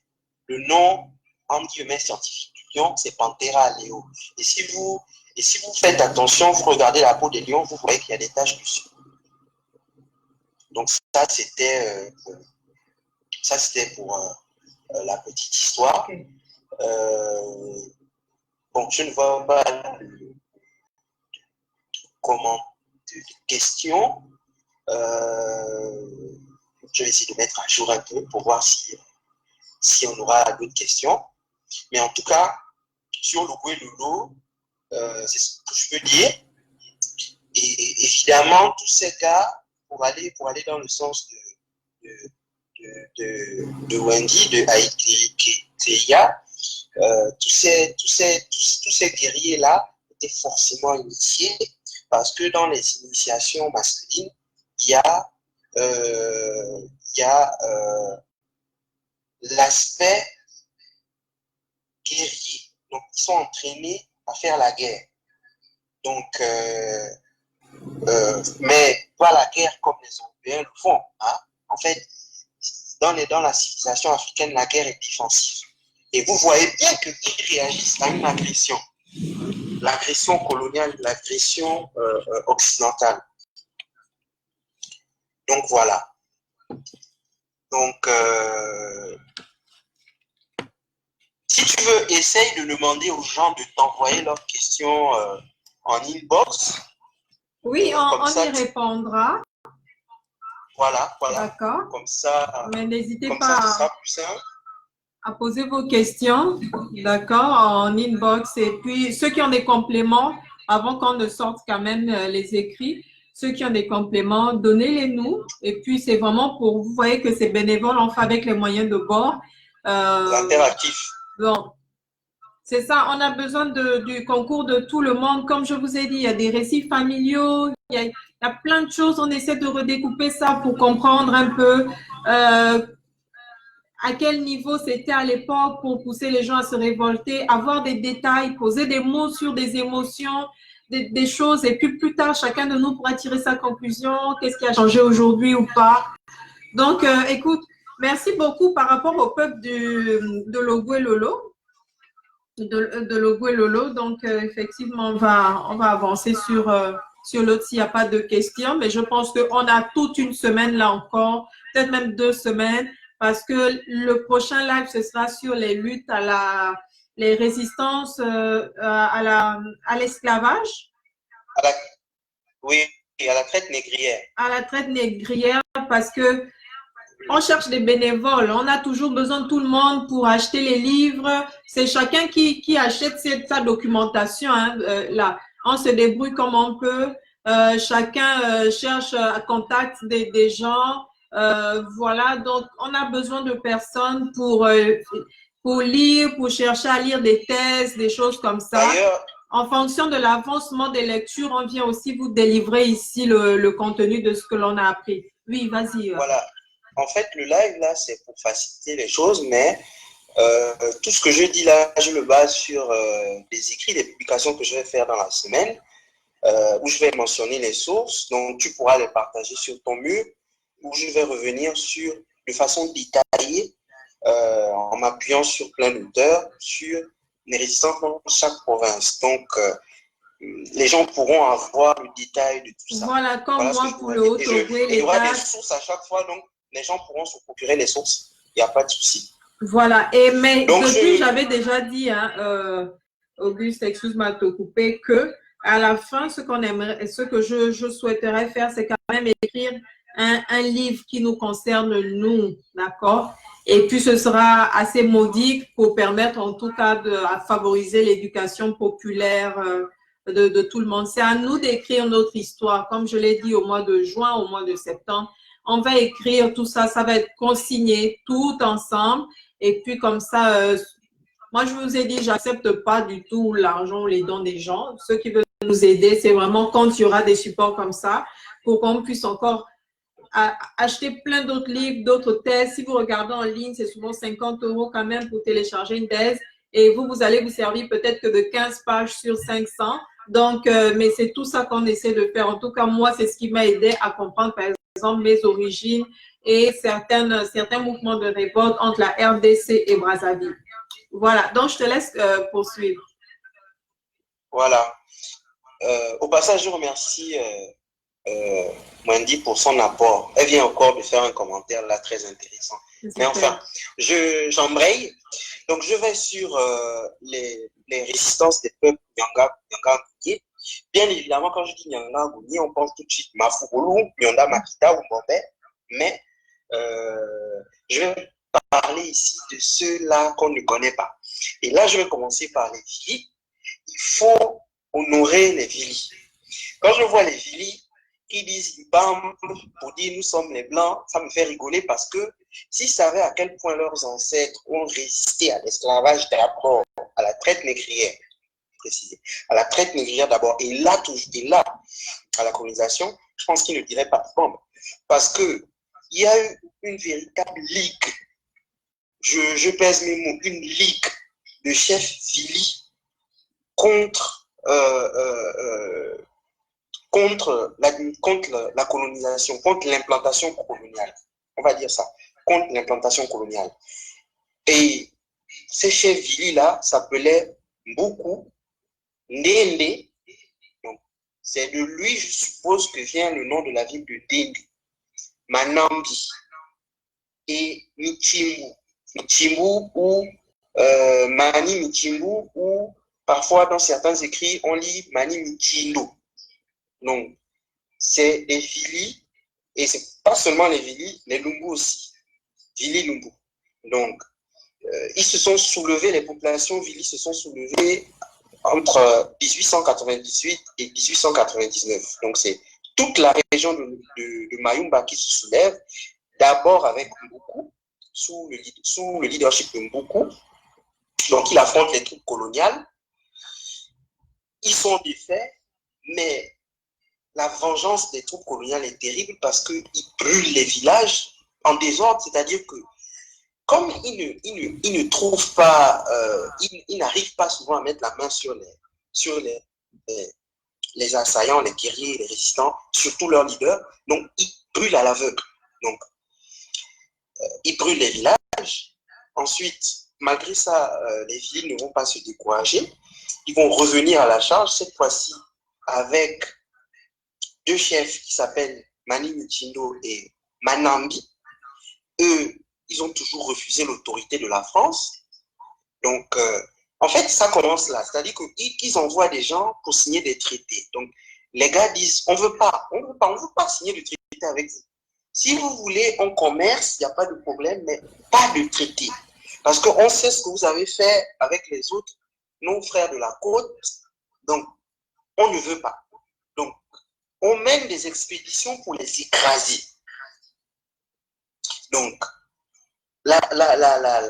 Le nom, entre guillemets, scientifique du lion, c'est Panthera leo. Et si vous faites attention, vous regardez la peau des lions, vous voyez qu'il y a des taches dessus. Donc ça, c'était pour la petite histoire. Okay. Bon, je ne vois pas de questions. Je vais essayer de mettre à jour un peu pour voir si on aura d'autres questions. Mais en tout cas, sur Lologo et Lolo, c'est ce que je peux dire. Et évidemment, tous ces cas, pour aller dans le sens de Wendy, de Haïti, tous ces guerriers-là étaient forcément initiés parce que dans les initiations masculines, il y a l'aspect guerrier. Donc, ils sont entraînés à faire la guerre. Donc, mais pas la guerre comme les Européens le font. Hein. En fait, dans la civilisation africaine, la guerre est défensive. Et vous voyez bien qu'ils réagissent à une agression. L'agression coloniale, l'agression occidentale. Donc, voilà. Donc, si tu veux, essaye de demander aux gens de t'envoyer leurs questions en inbox. Oui, on y répondra. Voilà. D'accord. Comme ça, mais n'hésitez pas ça sera plus simple. À poser vos questions, d'accord, en inbox. Et puis, ceux qui ont des compléments, avant qu'on ne sorte quand même les écrits, ceux qui ont des compléments, donnez-les nous. Et puis, c'est vraiment pour vous voyez que c'est bénévole, on fait avec les moyens de bord. L'interactif. Donc, c'est ça, on a besoin du concours de tout le monde. Comme je vous ai dit, il y a des récits familiaux, il y a plein de choses. On essaie de redécouper ça pour comprendre un peu à quel niveau c'était à l'époque pour pousser les gens à se révolter, avoir des détails, poser des mots sur des émotions, des choses. Et puis plus tard, chacun de nous pourra tirer sa conclusion. Qu'est-ce qui a changé aujourd'hui ou pas? Donc, écoute, merci beaucoup par rapport au peuple de Lologo et Lolo. De Lologo et Lolo. Donc, effectivement, on va avancer sur l'autre s'il n'y a pas de questions. Mais je pense qu'on a toute une semaine là encore, peut-être même 2 semaines, parce que le prochain live, ce sera sur les luttes à les résistances à l'esclavage, À la, oui, à la traite négrière. à la traite négrière, parce que on cherche des bénévoles. On a toujours besoin de tout le monde pour acheter les livres. C'est chacun qui achète sa documentation. Hein, là, on se débrouille comme on peut. Chacun cherche à contact des gens. Voilà, donc on a besoin de personnes pour lire, pour chercher à lire des thèses, des choses comme ça. D'ailleurs, En fonction de l'avancement des lectures, on vient aussi vous délivrer ici le contenu de ce que l'on a appris. Oui, vas-y. voilà. En fait, le live, là, c'est pour faciliter les choses, mais tout ce que je dis là, je le base sur des écrits, des publications que je vais faire dans la semaine, où je vais mentionner les sources, donc tu pourras les partager sur ton mur, où je vais revenir de façon détaillée, en m'appuyant sur plein d'auteurs, sur les résistances dans chaque province. Donc, les gens pourront avoir le détail de tout ça. Voilà, comme Voilà ce que moi je pour voudrais le dire. Haut-Ogooué, Et il y aura des l'État. sources à chaque fois, donc les gens pourront se procurer les sources. Il n'y a pas de souci. Voilà, mais Donc, depuis, j'avais déjà dit, hein, Auguste, excuse-moi de te couper, que à la fin, ce qu'on aimerait, ce que je souhaiterais faire, c'est quand même écrire un livre qui nous concerne nous, d'accord? Et puis, ce sera assez modique pour permettre, en tout cas, à favoriser l'éducation populaire de tout le monde. C'est à nous d'écrire notre histoire. Comme je l'ai dit au mois de juin, au mois de septembre, on va écrire tout ça, ça va être consigné tout ensemble. Et puis comme ça, moi je vous ai dit, j'accepte pas du tout l'argent ou les dons des gens. Ceux qui veulent nous aider, c'est vraiment quand il y aura des supports comme ça pour qu'on puisse encore acheter plein d'autres livres, d'autres thèses. Si vous regardez en ligne, c'est souvent 50 € quand même pour télécharger une thèse. Et vous allez vous servir peut-être que de 15 pages sur 500. Donc, mais c'est tout ça qu'on essaie de faire. En tout cas, moi, c'est ce qui m'a aidé à comprendre, par exemple, mes origines et certains mouvements de révolte entre la RDC et Brazzaville. Voilà, donc je te laisse poursuivre. voilà. Au passage, je remercie Wendy pour son apport. Elle vient encore de faire un commentaire là très intéressant. Mais enfin, j'embraye. Donc, je vais sur les résistances des peuples Nyanga-Gounier. Bien évidemment, quand je dis Nyanga-Gounier, on pense tout de suite Mafougoulou, Nyanda, Makita ou Mbombe. Mais je vais parler ici de ceux-là qu'on ne connaît pas. Et là, je vais commencer par les Vili. Il faut honorer les Vili. Quand je vois les Vili qui disent bam pour dire nous sommes les Blancs, ça me fait rigoler parce que s'ils savaient à quel point leurs ancêtres ont résisté à l'esclavage d'abord, à la traite négrière, préciser, à la traite négrière d'abord, et là, à la colonisation, je pense qu'ils ne diraient pas bam. Parce qu'il y a eu une véritable ligue, je pèse mes mots, une ligue de chefs Vili contre la colonisation, contre l'implantation coloniale. On va dire ça, contre l'implantation coloniale. Et ces chefs Vili-là s'appelaient Mboukou, Ndende. C'est de lui, je suppose, que vient le nom de la ville de Dende, Manambi et Michimbu. Michimbu ou Mani Michimbu, ou parfois dans certains écrits, on lit Mani Michindo. Donc, c'est des Vili, et c'est pas seulement les Vili, les Lumbu aussi. Vili Lumbu. Donc, ils se sont soulevés, les populations Vili se sont soulevées entre 1898 et 1899. Donc, c'est toute la région de Mayumba qui se soulève, d'abord avec Mboukou, sous le leadership de Mboukou. Donc, il affronte les troupes coloniales. Ils sont défaits, mais la vengeance des troupes coloniales est terrible parce qu'ils brûlent les villages en désordre, c'est-à-dire que comme ils ne trouvent pas, ils n'arrivent pas souvent à mettre la main sur les assaillants, les guerriers, les résistants, surtout leurs leaders, donc ils brûlent à l'aveugle. Donc, ils brûlent les villages. Ensuite, malgré ça, les villes ne vont pas se décourager. Ils vont revenir à la charge, cette fois-ci avec deux chefs qui s'appellent Mani Michindo et Manambi. Eux, ils ont toujours refusé l'autorité de la France. Donc, En fait, ça commence là. C'est-à-dire qu'ils envoient des gens pour signer des traités. Donc, les gars disent, on veut pas, on veut pas signer de traité avec vous. Si vous voulez, on commerce, il n'y a pas de problème, mais pas de traité. Parce qu'on sait ce que vous avez fait avec les autres, nos frères de la côte. Donc, on ne veut pas. Donc, on mène des expéditions pour les écraser. Donc,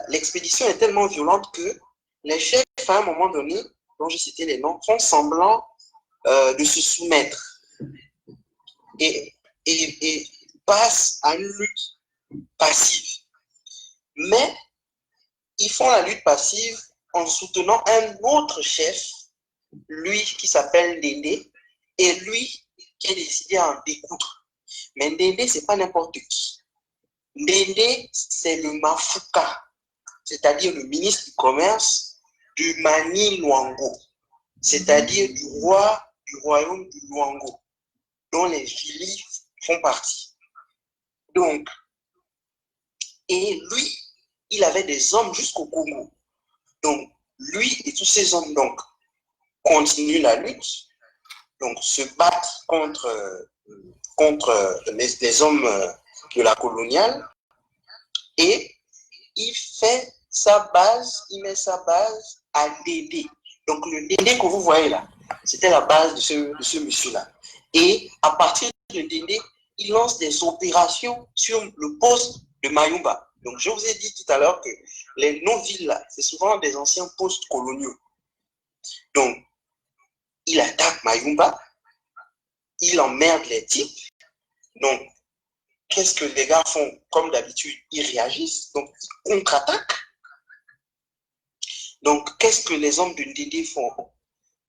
l'expédition est tellement violente que les chefs, à un moment donné, dont j'ai cité les noms, font semblant de se soumettre et passent à une lutte passive. Mais ils font la lutte passive en soutenant un autre chef, lui qui s'appelle Ndéndé, et lui qui a décidé à en découdre. Mais Ndéndé, ce n'est pas n'importe qui. Ndéndé, c'est le Mafuka, c'est-à-dire le ministre du Commerce du Mani Luango, c'est-à-dire du royaume du Luango, dont les Vili font partie. Donc, et lui, il avait des hommes jusqu'au Congo. Donc, lui et tous ces hommes, donc, continuent la lutte, donc, se battent contre les hommes de la coloniale, et il fait sa base, il met sa base à Ndéndé. Donc, le Ndéndé que vous voyez là, c'était la base de ce monsieur-là. Et à partir de Ndéndé, il lance des opérations sur le poste de Mayumba. Donc, je vous ai dit tout à l'heure que les non-villes là, c'est souvent des anciens postes coloniaux. Donc, il attaque Mayumba, il emmerde les types. Donc, qu'est-ce que les gars font? Comme d'habitude, ils réagissent, donc ils contre-attaquent. Donc, qu'est-ce que les hommes de Ndéndé font?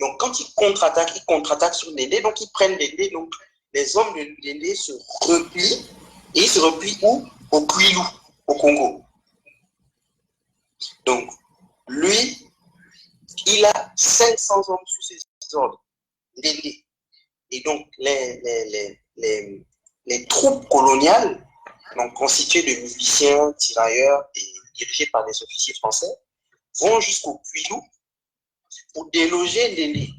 Donc, quand ils contre-attaquent sur Ndéndé, donc ils prennent Ndéndé, donc les hommes de Ndéndé se replient, et ils se replient où? Au Kwilu, au Congo. Donc, lui, il a 500 hommes sous ses ordres, Ndéndé. Et donc, les troupes coloniales, donc constituées de musiciens, tirailleurs et dirigées par des officiers français, vont jusqu'au Kwilu pour déloger Ndéndé.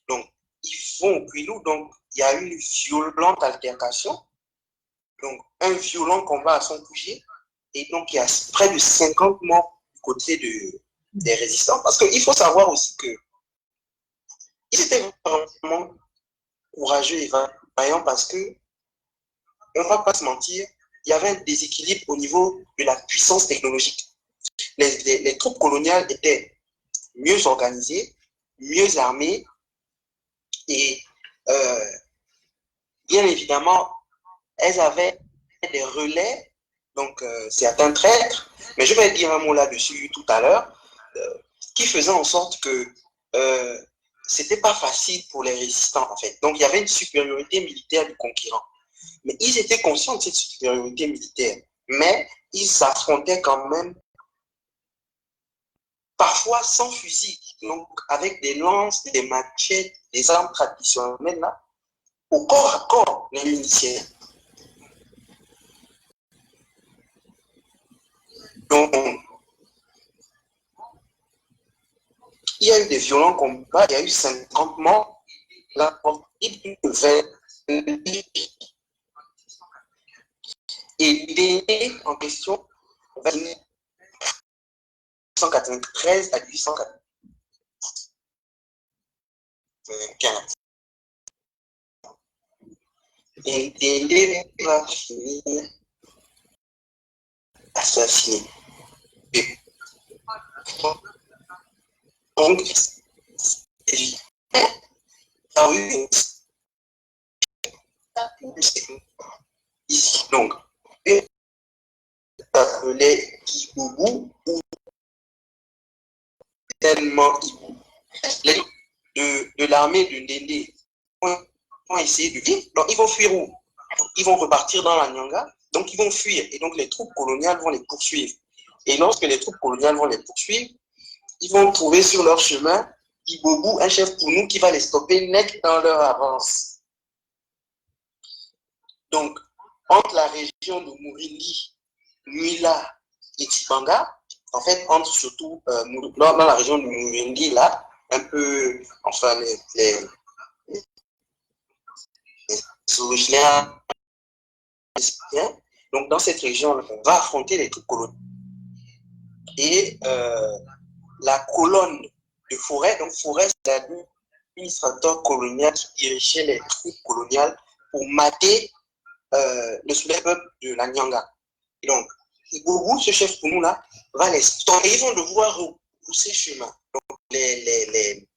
Donc, ils vont au Kwilu, donc il y a une violente altercation, donc un violent combat à son QG, et donc il y a près de 50 morts du côté des résistants, parce qu'il faut savoir aussi que ils étaient vraiment courageux et vaillants parce que, on ne va pas se mentir, il y avait un déséquilibre au niveau de la puissance technologique. Les troupes coloniales étaient mieux organisées, mieux armées, et bien évidemment, elles avaient des relais, donc certains traîtres, mais je vais dire un mot là-dessus tout à l'heure, qui faisaient en sorte que c'était pas facile pour les résistants, en fait. Donc, il y avait une supériorité militaire du conquérant. Mais ils étaient conscients de cette supériorité militaire. Mais ils s'affrontaient quand même, parfois sans fusil, donc avec des lances, des machettes, des armes traditionnelles, là, au corps à corps, les miliciens. Donc, il y a eu des violents combats, il y a eu 50 morts, la portée de 20. Et l'année en question, va de 1893 à 1895. Et Dédé va finir assassiné. Donc, il y a eu ici, donc, appelé Iboubou ou tellement Ibou. Les de l'armée de Ndéndé vont essayer de fuir. Donc, ils vont fuir où? Ils vont repartir dans la Nyanga. Donc, ils vont fuir. Et donc, les troupes coloniales vont les poursuivre. Et lorsque les troupes coloniales vont les poursuivre, ils vont trouver sur leur chemin Iboubou, un chef pour nous, qui va les stopper net dans leur avance. Donc, entre la région de Mourindi, Nuila et Tibanga, en fait, entre surtout dans la région du Muvindi, là, un peu, enfin, les originaires. Donc, dans cette région, on va affronter les troupes coloniales. Et la colonne de Forêt, donc Forêt, c'est l'administrateur colonial qui dirigeait les troupes coloniales pour mater le soulèvement de la Nyanga. Et donc, Gougou, ce chef pour nous là, va les stopper. Ils vont devoir repousser chemin. Donc, les